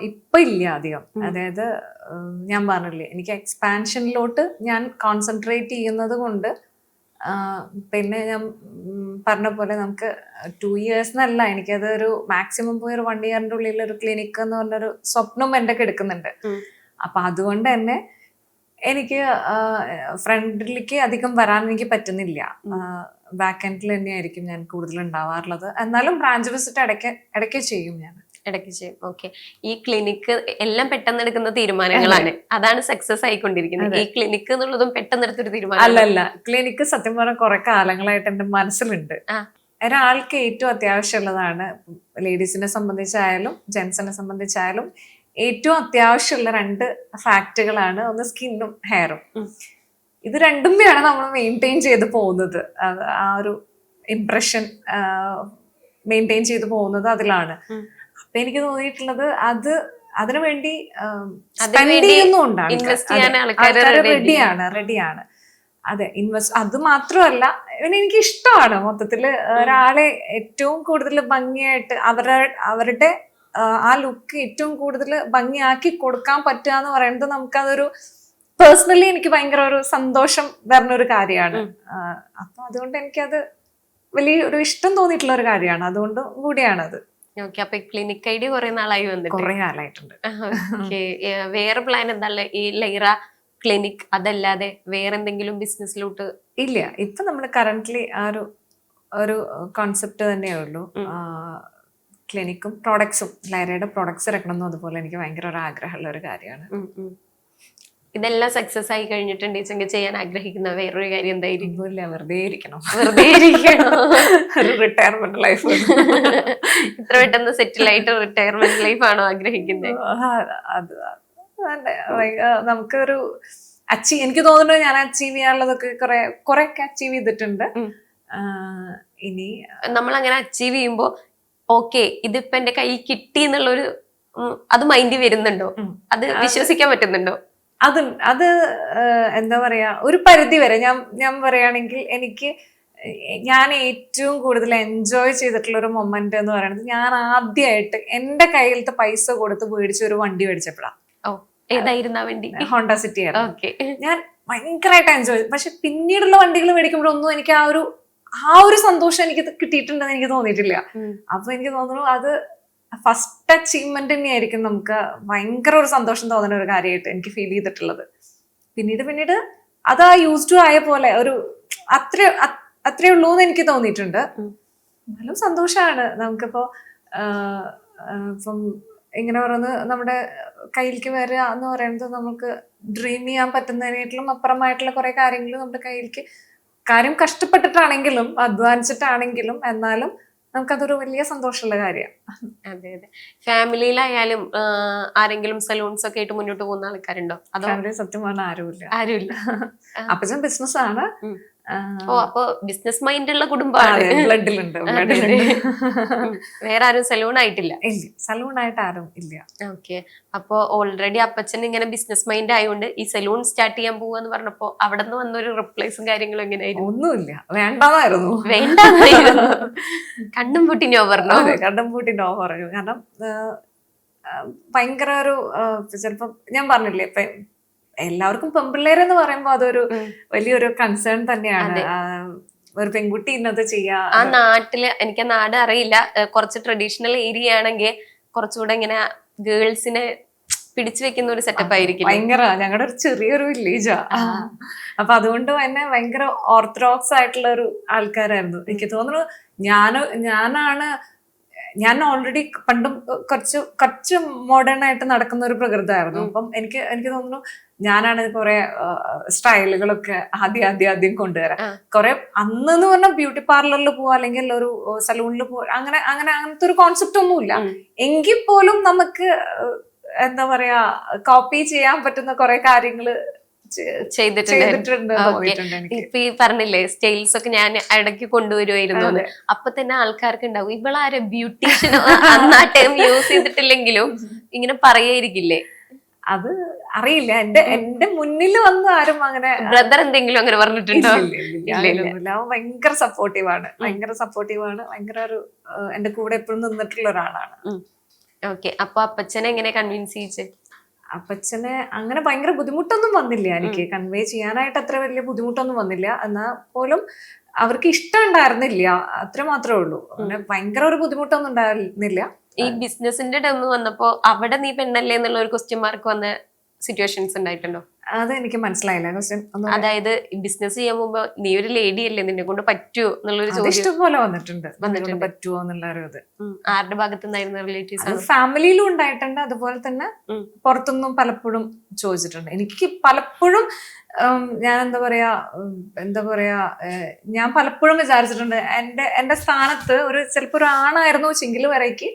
ഇപ്പൊ ഇല്ല അധികം. അതായത് ഞാൻ പറഞ്ഞില്ലേ, എനിക്ക് എക്സ്പാൻഷനിലോട്ട് ഞാൻ കോൺസെൻട്രേറ്റ് ചെയ്യുന്നത് കൊണ്ട്, പിന്നെ ഞാൻ പറഞ്ഞ പോലെ നമുക്ക് 2 years എന്നല്ല, എനിക്കത് ഒരു മാക്സിമം പോയി ഒരു 1 yearന്റെ ഉള്ളിൽ ഒരു ക്ലിനിക്ക് എന്ന് പറഞ്ഞൊരു സ്വപ്നം എൻ്റെ എടുക്കുന്നുണ്ട്. അപ്പൊ അതുകൊണ്ട് തന്നെ എനിക്ക് ഫ്രണ്ടിലേക്ക് അധികം വരാൻ എനിക്ക് പറ്റുന്നില്ല. ബാക്ക് എൻഡിൽ തന്നെയായിരിക്കും ഞാൻ കൂടുതൽ ഉണ്ടാവാറുള്ളത്. എന്നാലും ബ്രാഞ്ച് വിസിറ്റ് ഇടയ്ക്ക് ചെയ്യും ഞാൻ. ഇടയ്ക്ക് ചെയ്യും. ഓക്കെ, ഈ ക്ലിനിക്ക് എല്ലാം പെട്ടെന്ന് എടുക്കുന്ന തീരുമാനങ്ങളാണ്, അതാണ് സക്സസ് ആയിക്കൊണ്ടിരിക്കുന്നത്. ഈ ക്ലിനിക്ക് എന്നുള്ളതും പെട്ടെന്ന് എടുത്തൊരു തീരുമാനം അല്ലല്ല. ക്ലിനിക്ക് സത്യം പറഞ്ഞാൽ കുറെ കാലങ്ങളായിട്ട് എന്റെ മനസ്സിലുണ്ട്. ഒരാൾക്ക് ഏറ്റവും അത്യാവശ്യമുള്ളതാണ്, ലേഡീസിനെ സംബന്ധിച്ചായാലും ജെന്റ്സിനെ സംബന്ധിച്ചായാലും ഏറ്റവും അത്യാവശ്യമുള്ള 2 ഫാക്റ്റുകളാണ്. ഒന്ന് സ്കിന്നും ഹെയറും. ഇത് രണ്ടും വേണം നമ്മൾ മെയിൻറ്റെയിൻ ചെയ്ത് പോകുന്നത്. ആ ഒരു ഇംപ്രഷൻ മെയിൻറ്റെയിൻ ചെയ്ത് പോകുന്നത് അതിലാണ്. അപ്പൊ എനിക്ക് തോന്നിയിട്ടുള്ളത് അതിനുവേണ്ടി സ്പെൻഡ് ചെയ്യുന്നുണ്ട്. ആൾക്കാർ റെഡിയാണ്. അതെ, അത് മാത്രമല്ല, എനിക്ക് ഇഷ്ടമാണ് മൊത്തത്തില് ഒരാളെ ഏറ്റവും കൂടുതൽ ഭംഗിയായിട്ട് അവരുടെ ആ ലുക്ക് ഏറ്റവും കൂടുതൽ ഭംഗിയാക്കി കൊടുക്കാൻ പറ്റുക എന്ന് പറയുന്നത് നമുക്കതൊരു പേഴ്സണലി എനിക്ക് ഭയങ്കര ഒരു സന്തോഷം വരുന്ന ഒരു കാര്യമാണ്. അപ്പൊ അതുകൊണ്ട് എനിക്കത് വലിയൊരു ഇഷ്ടം തോന്നിയിട്ടുള്ള ഒരു കാര്യമാണ്. അതുകൊണ്ട് കൂടിയാണത്. ഓക്കെ, അപ്പൊ ക്ലിനിക് ഐഡി കുറെ നാളായി വന്നിട്ട്? കുറെ കാലമായിട്ടുണ്ട്. വേറെ പ്ലാൻ എന്താ? ഈ ലൈറ ക്ലിനിക് അതല്ലാതെ വേറെ എന്തെങ്കിലും ബിസിനസ്സിലോട്ട്? ഇല്ല, ഇപ്പൊ നമ്മൾ കറന്റ്ലി ആ ഒരു കോൺസെപ്റ്റ് തന്നെയേ ഉള്ളൂ. ക്ലിനിക്കും പ്രോഡക്ട്സും, ലൈറയുടെ പ്രോഡക്ട്സ് ഇറക്കണം. അതുപോലെ എനിക്ക് ഭയങ്കര ഒരു ആഗ്രഹമുള്ള ഒരു കാര്യമാണ്. ഇതെല്ലാം സക്സസ് ആയി കഴിഞ്ഞിട്ടുണ്ടെങ്കിൽ ചെയ്യാൻ ആഗ്രഹിക്കുന്ന വേറൊരു കാര്യം എന്തായിരിക്കും? വെറുതെ ഇരിക്കണം. Retirement life. ഇത്ര പെട്ടെന്ന് സെറ്റിൽ ആയിട്ട് റിട്ടയർമെന്റ് ലൈഫ് ആണോ ആഗ്രഹിക്കുന്നത്? നമുക്കൊരു എനിക്ക് തോന്നുന്നു ഞാൻ അച്ചീവ് ചെയ്യാനുള്ളതൊക്കെ കുറെ അച്ചീവ് ചെയ്തിട്ടുണ്ട്. ഇനി നമ്മൾ അങ്ങനെ അച്ചീവ് ചെയ്യുമ്പോ ഓക്കെ ഇതിപ്പോ എന്റെ കൈ കിട്ടി എന്നുള്ളൊരു അത് മൈൻഡ് വരുന്നുണ്ടോ? അത് വിശ്വസിക്കാൻ പറ്റുന്നുണ്ടോ? അത് എന്താ പറയാ, ഒരു പരിധി വരെ ഞാൻ പറയുകയാണെങ്കിൽ എനിക്ക് ഞാൻ ഏറ്റവും കൂടുതൽ എൻജോയ് ചെയ്തിട്ടുള്ള ഒരു മൊമെന്റ് എന്ന് പറയുന്നത് ഞാൻ ആദ്യമായിട്ട് എന്റെ കയ്യിലത്തെ പൈസ കൊടുത്ത് മേടിച്ച ഒരു വണ്ടി മേടിച്ചപ്പോഴാണ്. ഓ, ഏതായിരുന്നു ആ വണ്ടി? ഹോണ്ട സിറ്റി ആയിരുന്നു. ഓക്കെ. ഞാൻ ഭയങ്കരമായിട്ട് എൻജോയ് ചെയ്തു. പക്ഷെ പിന്നീടുള്ള വണ്ടികൾ മേടിക്കുമ്പോഴൊന്നും എനിക്ക് ആ ഒരു സന്തോഷം എനിക്ക് കിട്ടിയിട്ടുണ്ടെന്ന് എനിക്ക് തോന്നിയിട്ടില്ല. അപ്പൊ എനിക്ക് തോന്നുന്നു അത് ഫസ്റ്റ് അച്ചീവ്മെന്റ് തന്നെയായിരിക്കും നമുക്ക് ഭയങ്കര ഒരു സന്തോഷം തോന്നുന്ന ഒരു കാര്യമായിട്ട് എനിക്ക് ഫീൽ ചെയ്തിട്ടുള്ളത്. പിന്നീട് അത് ആ യൂസ് ടു ആയ പോലെ ഒരു അത്രേ ഉള്ളൂ എന്ന് എനിക്ക് തോന്നിയിട്ടുണ്ട്. നല്ല സന്തോഷമാണ് നമുക്കിപ്പോ ഇപ്പം ഇങ്ങനെ പറയുന്നത് നമ്മുടെ കയ്യിലേക്ക് വരിക എന്ന് പറയുന്നത് നമുക്ക് ഡ്രീം ചെയ്യാൻ പറ്റുന്നതിനേക്കാളും അപ്പുറമായിട്ടുള്ള കുറെ കാര്യങ്ങൾ നമ്മുടെ കയ്യിലേക്ക്, കാര്യം കഷ്ടപ്പെട്ടിട്ടാണെങ്കിലും അധ്വാനിച്ചിട്ടാണെങ്കിലും എന്നാലും നമുക്കതൊരു വലിയ സന്തോഷമുള്ള കാര്യമാണ്. അതെ അതെ. ഫാമിലിയിലായാലും ആരെങ്കിലും സലൂൺസ് ഒക്കെ ആയിട്ട് മുന്നോട്ട് പോകുന്ന ആൾക്കാരുണ്ടോ? അതോ ഫാമിലി സത്യം പറഞ്ഞാൽ ആരുമില്ല? അപ്പച്ചൻ ബിസിനസ് ആണ്. ഓ, അപ്പൊ ബിസിനസ് മൈൻഡ് ഉള്ള കുടുംബമാണ്. ബ്ലഡിലുണ്ട്. വേറെ ആരും സലൂൺ ആയിട്ടില്ല? ഇല്ല, സലൂൺ ആയിട്ട് ആരും ഇല്ല. ഓക്കെ. അപ്പൊ ഓൾറെഡി അപ്പച്ചൻ ഇങ്ങനെ ബിസിനസ് മൈൻഡ് ആയതുകൊണ്ട് ഈ സലൂൺ സ്റ്റാർട്ട് ചെയ്യാൻ പോവാന്ന് പറഞ്ഞപ്പോ അവിടെ നിന്ന് വന്നൊരു റിപ്ലൈസും കാര്യങ്ങളും എങ്ങനെയായിരുന്നു? ഒന്നുമില്ല, വേണ്ടായിരുന്നു. വേണ്ടായിരുന്നു. കണ്ണും പൂട്ടി നോ പറഞ്ഞു. കണ്ണും പൂട്ടി നോ പറഞ്ഞു. കാരണം ഭയങ്കര ഒരു ചിലപ്പോ ഞാൻ പറഞ്ഞില്ലേ, ഇപ്പൊ എല്ലാവർക്കും പെൺപിള്ളേരെന്ന് പറയുമ്പോ അതൊരു വലിയൊരു കൺസേൺ തന്നെയാണ്. ഒരു പെൺകുട്ടി ഇന്നത് ചെയ്യാ. ആ നാട്ടില്, എനിക്ക് ആ നാട് അറിയില്ല, കുറച്ച് ട്രഡീഷണൽ ഏരിയ ആണെങ്കിൽ കുറച്ചുകൂടെ ഇങ്ങനെ ഗേൾസിനെ പിടിച്ചു വെക്കുന്ന ഒരു സെറ്റപ്പ് ആയിരിക്കും. ഭയങ്കര, ഞങ്ങളുടെ ഒരു ചെറിയൊരു വില്ലേജാ. അപ്പൊ അതുകൊണ്ട് തന്നെ ഭയങ്കര ഓർത്തഡോക്സ് ആയിട്ടുള്ള ഒരു ആൾക്കാരായിരുന്നു. എനിക്ക് തോന്നുന്നു ഞാൻ ഓൾറെഡി പണ്ടും കുറച്ച് മോഡേൺ ആയിട്ട് നടക്കുന്ന ഒരു പ്രകൃതമായിരുന്നു. അപ്പം എനിക്ക് തോന്നുന്നു ഞാനാണ് കുറെ സ്റ്റൈലുകളൊക്കെ ആദ്യം കൊണ്ടുവരാം. കുറെ അന്നെന്ന് പറഞ്ഞാൽ ബ്യൂട്ടി പാർലറിൽ പോവാ അല്ലെങ്കിൽ ഒരു സലൂണിൽ പോവാ, അങ്ങനത്തെ ഒരു കോൺസെപ്റ്റ് ഒന്നുമില്ല. എങ്കിൽ പോലും നമുക്ക് എന്താ പറയാ കോപ്പി ചെയ്യാൻ പറ്റുന്ന കുറെ കാര്യങ്ങള് ചെയ്തിട്ടുണ്ട്. ഇപ്പൊ ഈ പറഞ്ഞില്ലേ സ്റ്റൈൽസ് ഒക്കെ ഞാൻ ഇടയ്ക്ക് കൊണ്ടുവരുമായിരുന്നു. അപ്പൊ തന്നെ ആൾക്കാർക്ക് ഉണ്ടാവും ഇവളാരെ ബ്യൂട്ടീഷ്യൻ അന്നാ ടൈം യൂസ് ചെയ്തിട്ടില്ലെങ്കിലും ഇങ്ങനെ പറയായിരിക്കില്ലേ? അത് അറിയില്ല. എന്റെ മുന്നിൽ വന്ന് ആരും അങ്ങനെ ബ്രദർ എന്തെങ്കിലും അങ്ങനെ പറഞ്ഞിട്ടുണ്ടോ? ഭയങ്കര സപ്പോർട്ടീവാണ്. ഭയങ്കര ഒരു എന്റെ കൂടെ എപ്പോഴും നിന്നിട്ടുള്ള ഒരാളാണ്. ഓക്കെ. അപ്പൊ അപ്പച്ചനെ എങ്ങനെ കൺവിൻസ് ചെയ്യിച്ചേ? അപ്പച്ചനെ അങ്ങനെ ഭയങ്കര ബുദ്ധിമുട്ടൊന്നും വന്നില്ല എനിക്ക് കൺവേ ചെയ്യാനായിട്ട്. അത്ര വലിയ ബുദ്ധിമുട്ടൊന്നും വന്നില്ല. എന്നാൽ പോലും അവർക്ക് ഇഷ്ടം ഉണ്ടായിരുന്നില്ല, അത്ര മാത്രമേ ഉള്ളൂ. അങ്ങനെ ഭയങ്കര ഒരു ബുദ്ധിമുട്ടൊന്നും ഉണ്ടായിരുന്നില്ല. ഈ ബിസിനസിന്റെ ടൈം വന്നപ്പോ അവിടെ നീ പെണ്ണല്ലേ എന്നുള്ള ഒരു ക്വസ്റ്റ്യൻ മാർക്ക് വന്ന സിറ്റുവേഷൻസ് ഉണ്ടായിട്ടുണ്ടോ? അത് എനിക്ക് മനസ്സിലായില്ല ക്വസ്റ്റ്യൻ. അതായത് ബിസിനസ് ചെയ്യാൻ പോകുമ്പോ നീ ഒരു ലേഡി അല്ലേ, നിന്നെ കൊണ്ട് പറ്റുമോ എന്നുള്ളൊരു ചോദ്യം ഇഷ്ടംപോലെ വന്നിട്ടുണ്ട്. പറ്റുമോ എന്നുള്ളൊരു ഇത് ആരുടെ ഭാഗത്തുനിന്നായിരുന്നു? റിലേറ്റീവ്സ്? ഫാമിലിയിലും ഉണ്ടായിട്ടുണ്ട്, അതുപോലെ തന്നെ പുറത്തുനിന്നും പലപ്പോഴും ചോദിച്ചിട്ടുണ്ട്. എനിക്ക് പലപ്പോഴും ഞാൻ എന്താ പറയാ ഞാൻ പലപ്പോഴും വിചാരിച്ചിട്ടുണ്ട് എന്റെ സ്ഥാനത്ത് ചിലപ്പോ ഒരു ആണായിരുന്നു ചെങ്കിൽ വരയ്ക്ക്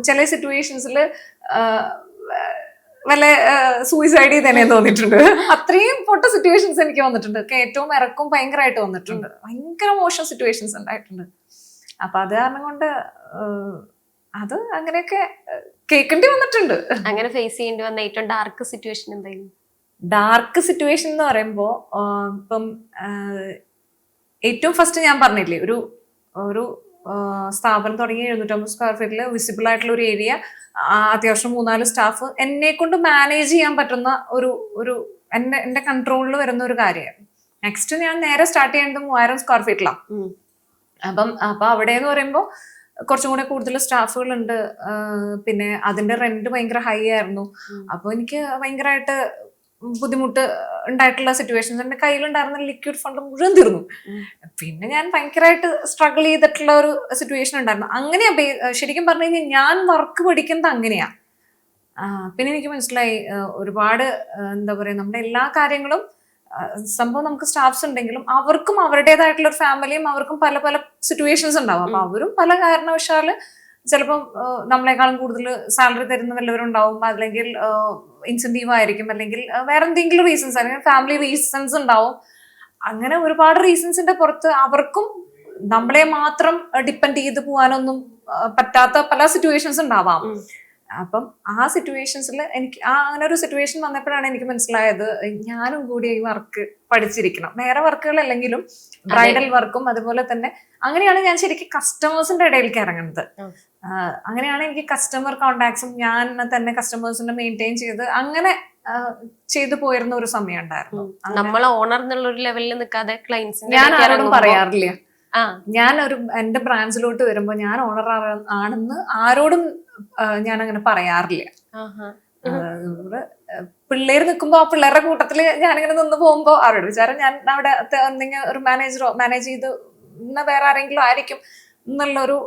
ചില സിറ്റുവേഷൻസിൽ വല്ല സൂയിസൈഡ് തന്നെ തോന്നിയിട്ടുണ്ട്. അത്രയും പൊട്ട സിറ്റുവേഷൻസ് എനിക്ക് വന്നിട്ടുണ്ട്. ഏറ്റവും ഇറക്കും ഭയങ്കരമായിട്ട് വന്നിട്ടുണ്ട്. ഭയങ്കര മോശം സിറ്റുവേഷൻസ് ഉണ്ടായിട്ടുണ്ട്. അപ്പൊ അത് കാരണം കൊണ്ട് അത് അങ്ങനെയൊക്കെ കേൾക്കേണ്ടി വന്നിട്ടുണ്ട്. അങ്ങനെ ഫേസ് ചെയ്യേണ്ടി വന്ന ഏറ്റവും ഡാർക്ക് സിറ്റുവേഷൻ എന്തായിരുന്നു? ഡാർക്ക് സിറ്റുവേഷൻ എന്ന് പറയുമ്പോ ഇപ്പം ഏറ്റവും ഫസ്റ്റ് ഞാൻ പറഞ്ഞില്ലേ, ഒരു സ്ഥാപനം തുടങ്ങി 750 സ്ക്വയർ ഫീറ്റിൽ വിസിബിൾ ആയിട്ടുള്ള ഒരു ഏരിയ, അത്യാവശ്യം 3-4 സ്റ്റാഫ്, എന്നെ കൊണ്ട് മാനേജ് ചെയ്യാൻ പറ്റുന്ന ഒരു എന്റെ കൺട്രോളിൽ വരുന്ന ഒരു കാര്യമാണ്. നെക്സ്റ്റ് ഞാൻ നേരെ സ്റ്റാർട്ട് ചെയ്യുന്നത് 3000 സ്ക്വയർ ഫീറ്റിലാണ്. അപ്പൊ അവിടെ എന്ന് പറയുമ്പോൾ കുറച്ചും കൂടെ കൂടുതൽ സ്റ്റാഫുകളുണ്ട്. പിന്നെ അതിന്റെ റെന്റ് ഭയങ്കര ഹൈ ആയിരുന്നു. അപ്പൊ എനിക്ക് ഭയങ്കരമായിട്ട് ബുദ്ധിമുട്ട് ഉണ്ടായിട്ടുള്ള സിറ്റുവേഷൻസ്. എന്റെ കയ്യിലുണ്ടായിരുന്ന ലിക്വിഡ് ഫണ്ട് മുഴുവൻ തീർന്നു. പിന്നെ ഞാൻ ഭയങ്കരമായിട്ട് സ്ട്രഗിൾ ചെയ്തിട്ടുള്ള ഒരു സിറ്റുവേഷൻ ഉണ്ടായിരുന്നു. അങ്ങനെയാ ശരിക്കും പറഞ്ഞു കഴിഞ്ഞാൽ ഞാൻ വർക്ക് പഠിക്കുന്നത് അങ്ങനെയാ. പിന്നെ എനിക്ക് മനസ്സിലായി ഒരുപാട് എന്താ പറയാ, നമ്മുടെ എല്ലാ കാര്യങ്ങളും സംഭവം നമുക്ക് സ്റ്റാഫ്സ് ഉണ്ടെങ്കിലും അവർക്കും അവരുടേതായിട്ടുള്ള ഒരു ഫാമിലിയും അവർക്കും പല പല സിറ്റുവേഷൻസ് ഉണ്ടാവും. അപ്പൊ അവരും പല കാരണവശാല് ചിലപ്പം നമ്മളെക്കാളും കൂടുതൽ സാലറി തരുന്ന വല്ലവരുണ്ടാവും, അല്ലെങ്കിൽ ഇൻസെന്റീവ് ആയിരിക്കും, അല്ലെങ്കിൽ വേറെ എന്തെങ്കിലും റീസൺസ് ആയിരിക്കും, ഫാമിലി റീസൺസ് ഉണ്ടാവും. അങ്ങനെ ഒരുപാട് റീസൺസിന്റെ പുറത്ത് അവർക്കും നമ്മളെ മാത്രം ഡിപ്പെൻഡ് ചെയ്ത് പോകാനൊന്നും പറ്റാത്ത പല സിറ്റുവേഷൻസ് ഉണ്ടാവാം. അപ്പം ആ സിറ്റുവേഷൻസിൽ എനിക്ക് അങ്ങനെ ഒരു സിറ്റുവേഷൻ വന്നപ്പോഴാണ് എനിക്ക് മനസ്സിലായത് ഞാനും കൂടി ഈ വർക്ക് പഠിച്ചിരിക്കണം. വേറെ വർക്കുകൾ അല്ലെങ്കിലും ബ്രൈഡൽ വർക്കും അതുപോലെ തന്നെ അങ്ങനെയാണ് ഞാൻ ശരിക്കും കസ്റ്റമേഴ്സിന്റെ ഇടയിലേക്ക് ഇറങ്ങുന്നത്. അങ്ങനെയാണ് എനിക്ക് കസ്റ്റമർ കോണ്ടാക്ട്സും ഞാൻ തന്നെ കസ്റ്റമേഴ്സിനെ മെയിൻറ്റെയിൻ ചെയ്ത് അങ്ങനെ ചെയ്തു പോയിരുന്ന ഒരു സമയം ഉണ്ടായിരുന്നു. നമ്മൾ ഓണർ എന്നുള്ള ഒരു ലെവലിൽ നിൽക്കാതെ ക്ലയൻസിന് ഞാൻ ആരോടും പറയാറില്ല. ഞാൻ എന്റെ ബ്രാഞ്ചിലോട്ട് വരുമ്പോ ഞാൻ ഓണർ ആണെന്ന് ആരോടും ഞാൻ അങ്ങനെ പറയാറില്ല. പിള്ളേര് നിൽക്കുമ്പോ ആ പിള്ളേരുടെ കൂട്ടത്തില് ഞാനിങ്ങനെ നിന്ന് പോകുമ്പോ അവരുടെ വിചാരം ഞാൻ അവിടെ എന്തെങ്കിലും ഒരു മാനേജറോ മാനേജ് ചെയ്ത് വേറെ ആരെങ്കിലും ആയിരിക്കും എന്നുള്ളൊരു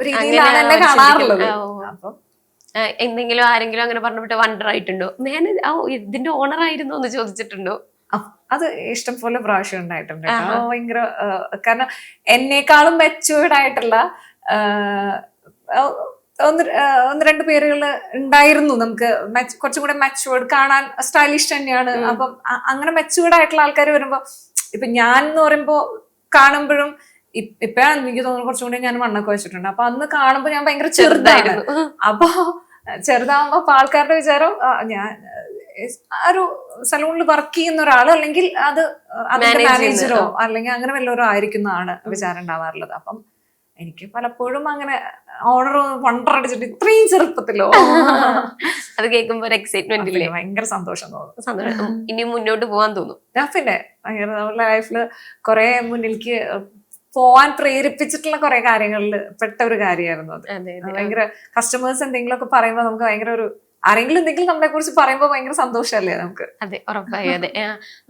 രീതിയിലാണ് എന്നെ കാണാറുള്ളത്. അപ്പം എന്തെങ്കിലും ആരെങ്കിലും അങ്ങനെ പറഞ്ഞിട്ട് വണ്ടർ ആയിട്ടുണ്ടോ, ഞാൻ ഇതിന്റെ ഓണർ ആയിരുന്നു എന്ന് ചോദിച്ചിട്ടുണ്ടോ? അത് ഇഷ്ടം പോലെ പ്രാവശ്യം ഉണ്ടായിട്ടുണ്ട്. ഭയങ്കര കാരണം എന്നേക്കാളും മെച്യൂർഡ് ആയിട്ടുള്ള ഒന്ന് രണ്ട് പേരുകൾ ഉണ്ടായിരുന്നു. നമുക്ക് കുറച്ചും കൂടെ മെച്യൂർഡ്, കാണാൻ സ്റ്റൈലിഷ് തന്നെയാണ്. അപ്പം അങ്ങനെ മെച്യൂർഡ് ആയിട്ടുള്ള ആൾക്കാർ വരുമ്പോ ഇപ്പൊ ഞാൻ എന്ന് പറയുമ്പോ കാണുമ്പോഴും ഇപ്പഴാണ് എനിക്ക് തോന്നുന്നു കുറച്ചും കൂടി ഞാൻ മണ്ണൊക്കെ വെച്ചിട്ടുണ്ട്. അപ്പൊ അന്ന് കാണുമ്പോ ഞാൻ ഭയങ്കര ചെറുതായിരുന്നു. അപ്പൊ ചെറുതാവുമ്പോ ആൾക്കാരുടെ വിചാരം ഞാൻ ഒരു സലൂണിൽ വർക്ക് ചെയ്യുന്ന ഒരാളോ അല്ലെങ്കിൽ അത് അതിന്റെ മാനേജറോ അല്ലെങ്കിൽ അങ്ങനെ വല്ലവരോ ആയിരിക്കുന്നതാണ് വിചാരം ഉണ്ടാവാറുള്ളത്. അപ്പം എനിക്ക് പലപ്പോഴും അങ്ങനെ ഓണർ വണ്ടർ അടിച്ചിട്ട് ഇത്രയും ചെറുപ്പത്തിലോ അത് കേൾക്കുമ്പോ ഒരു എക്സൈറ്റ്മെന്റ് ഇല്ലേ? ഭയങ്കര സന്തോഷം തോന്നും. ഇനി മുന്നോട്ട് പോകാൻ തോന്നും. പിന്നെ ഭയങ്കര നമ്മുടെ ലൈഫില് കുറെ മുന്നിലേക്ക് പോവാൻ പ്രേരിപ്പിച്ചിട്ടുള്ള കുറെ കാര്യങ്ങളിൽ പെട്ട ഒരു കാര്യമായിരുന്നു അത്. ഭയങ്കര കസ്റ്റമേഴ്സ് എന്തെങ്കിലുമൊക്കെ പറയുമ്പോൾ നമുക്ക് ഭയങ്കര ഒരു ആരെങ്കിലും എന്തെങ്കിലും നമ്മളെ കുറിച്ച് പറയുമ്പോൾ ഭയങ്കര സന്തോഷമല്ലേ നമുക്ക്? അതെ, ഉറപ്പായും. അതെ,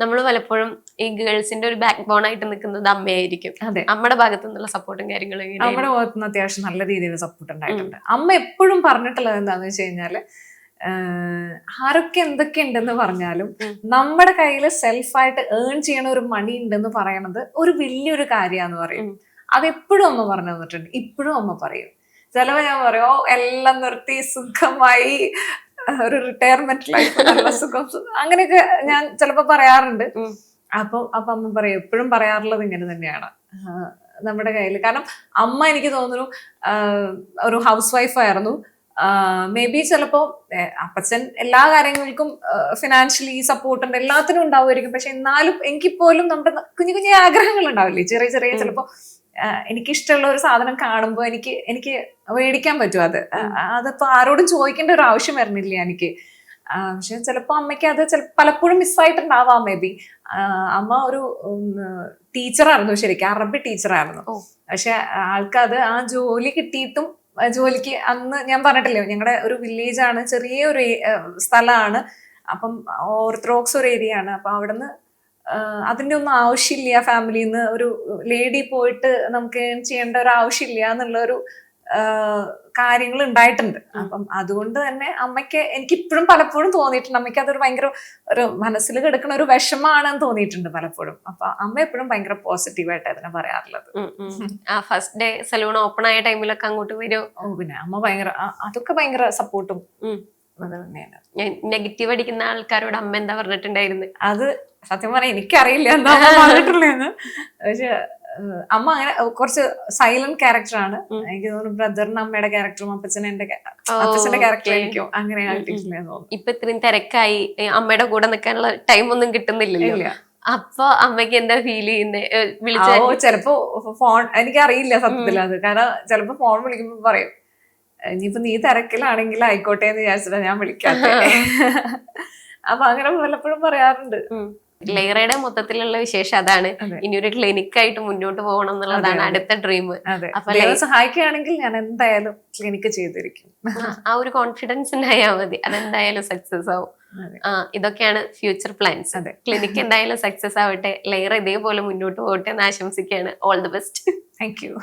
നമ്മൾ പലപ്പോഴും ഈ ഗേൾസിന്റെ ഒരു ബാക്ക് ബോൺ ആയിട്ട് നിൽക്കുന്നത് അമ്മയായിരിക്കും. അതെ, നമ്മുടെ ഭാഗത്തു നിന്നുള്ള സപ്പോർട്ടും കാര്യങ്ങളും നമ്മുടെ ഭാഗത്തു നിന്ന് അത്യാവശ്യം നല്ല രീതിയിൽ സപ്പോർട്ട് ഉണ്ടായിട്ടുണ്ട്. അമ്മ എപ്പോഴും പറഞ്ഞിട്ടുള്ളത് എന്താന്ന് വെച്ച് കഴിഞ്ഞാല് ആരൊക്കെ എന്തൊക്കെ ഉണ്ടെന്ന് പറഞ്ഞാലും നമ്മുടെ കയ്യിൽ സെൽഫായിട്ട് ഏൺ ചെയ്യണ ഒരു മണി ഉണ്ടെന്ന് പറയണത് ഒരു വലിയൊരു കാര്യമാന്ന് പറയും. അതെപ്പോഴും അമ്മ പറഞ്ഞു തന്നിട്ടുണ്ട്. ഇപ്പോഴും അമ്മ പറയും. ചിലപ്പോ ഞാൻ പറയോ എല്ലാം നിർത്തി സുഖമായി ഒരു റിട്ടയർമെന്റ് ലൈഫ്, നല്ല സുഖം, അങ്ങനെയൊക്കെ ഞാൻ ചിലപ്പോ പറയാറുണ്ട്. അപ്പൊ അമ്മ പറയും, എപ്പോഴും പറയാറുള്ളത് ഇങ്ങനെ തന്നെയാണ് നമ്മുടെ കയ്യിൽ. കാരണം അമ്മ എനിക്ക് തോന്നുന്നു ഒരു ഹൗസ് വൈഫ് ആയിരുന്നു. മേ ബി ചിലപ്പോ അപ്പച്ചൻ എല്ലാ കാര്യങ്ങൾക്കും ഫിനാൻഷ്യലി സപ്പോർട്ടുണ്ട്, എല്ലാത്തിനും ഉണ്ടാവുമായിരിക്കും. പക്ഷെ എന്നാലും എങ്കിൽ പോലും നമ്മുടെ കുഞ്ഞു കുഞ്ഞു ആഗ്രഹങ്ങൾ ഉണ്ടാവില്ലേ, ചെറിയ ചെറിയ. ചിലപ്പോ എനിക്കിഷ്ടമുള്ള ഒരു സാധനം കാണുമ്പോൾ എനിക്ക് മേടിക്കാൻ പറ്റും. അതിപ്പോ ആരോടും ചോദിക്കേണ്ട ഒരു ആവശ്യം വരുന്നില്ല എനിക്ക്. പക്ഷെ ചിലപ്പോ അമ്മയ്ക്ക് അത് പലപ്പോഴും മിസ്സായിട്ടുണ്ടാവാം. മേ ബി അമ്മ ഒരു ടീച്ചറായിരുന്നു, ശരിക്കും അറബി ടീച്ചറായിരുന്നു. പക്ഷെ ആൾക്കത് ആ ജോലി കിട്ടിയിട്ടും ജോലിക്ക് അന്ന് ഞാൻ പറഞ്ഞിട്ടില്ലേ, ഞങ്ങളുടെ ഒരു വില്ലേജാണ്, ചെറിയൊരു സ്ഥലമാണ്. അപ്പം ഓർത്തഡോക്സ് ഒരു ഏരിയ ആണ്. അപ്പൊ അവിടുന്ന് അതിന്റെ ഒന്നും ആവശ്യമില്ല, ഫാമിലിയിൽ നിന്ന് ഒരു ലേഡി പോയിട്ട് നമുക്ക് ചെയ്യേണ്ട ഒരു ആവശ്യമില്ല എന്നുള്ളൊരു കാര്യങ്ങൾ ഉണ്ടായിട്ടുണ്ട്. അപ്പം അതുകൊണ്ട് തന്നെ അമ്മയ്ക്ക് എനിക്കിപ്പോഴും പലപ്പോഴും തോന്നിയിട്ടുണ്ട് അമ്മയ്ക്ക് അതൊരു ഭയങ്കര ഒരു മനസ്സിൽ കിടക്കുന്ന ഒരു വിഷമാണെന്ന് തോന്നിയിട്ടുണ്ട് പലപ്പോഴും. അപ്പൊ അമ്മ എപ്പോഴും ഭയങ്കര പോസിറ്റീവായിട്ട് അതിനെ പറയാറുള്ളത്. ഫസ്റ്റ് ഡേ സലൂൺ ഓപ്പൺ ആയ ടൈമിലൊക്കെ അങ്ങോട്ട് വരും. പിന്നെ അമ്മ ഭയങ്കര അതൊക്കെ ഭയങ്കര സപ്പോർട്ടും അത് തന്നെയാണ്. നെഗറ്റീവ് അടിക്കുന്ന ആൾക്കാരോട് അമ്മ എന്താ പറഞ്ഞിട്ടുണ്ടായിരുന്നു? അത് സത്യം പറഞ്ഞാൽ എനിക്കറിയില്ല എന്താ പറഞ്ഞിട്ടുള്ളതെന്ന്. പക്ഷെ അമ്മ അങ്ങനെ കുറച്ച് സൈലന്റ് ക്യാരക്ടറാണ്. എനിക്ക് തോന്നുന്നു ബ്രദറിന് അമ്മയുടെ ക്യാരക്ടറും അപ്പച്ചന്റെ ക്യാരക്ടർ ആയിരിക്കും അങ്ങനെ ആയിട്ടില്ലെന്ന് തോന്നുന്നു. ഇപ്പൊ ഇത്രയും തിരക്കായി അമ്മയുടെ കൂടെ നിൽക്കാനുള്ള ടൈം ഒന്നും കിട്ടുന്നില്ലല്ലോ. അപ്പൊ അമ്മയ്ക്ക് എന്താ ഫീൽ ചെയ്യുന്നത്? ചിലപ്പോ ഫോൺ എനിക്കറിയില്ല സത്യത്തിൽ അത്. കാരണം ചിലപ്പോ ഫോൺ വിളിക്കുമ്പോ പറയും, ഇനിയിപ്പോ നീ തിരക്കിലാണെങ്കിൽ ആയിക്കോട്ടെ എന്ന് വിചാരിച്ചിട്ടാ ഞാൻ വിളിക്കാത്ത. അപ്പൊ അങ്ങനെ പലപ്പോഴും പറയാറുണ്ട്. ലൈറയുടെ മൊത്തത്തിലുള്ള വിശേഷം അതാണ്. ഇനി ഒരു ക്ലിനിക് ആയിട്ട് മുന്നോട്ട് പോകണം എന്നുള്ളതാണ് അടുത്ത ഡ്രീം. അപ്പൊ സഹായിക്കുകയാണെങ്കിൽ ഞാൻ എന്തായാലും ക്ലിനിക്ക് ചെയ്തിരിക്കും. ആ ഒരു കോൺഫിഡൻസ് ഉണ്ടായാൽ മതി, അതെന്തായാലും സക്സസ് ആവും. ഇതൊക്കെയാണ് ഫ്യൂച്ചർ പ്ലാൻസ്. ക്ലിനിക്ക് എന്തായാലും സക്സസ് ആവട്ടെ. ലൈറ ഇതേപോലെ മുന്നോട്ട് പോകട്ടെ എന്ന് ആശംസിക്കുകയാണ്. All the best. Thank you.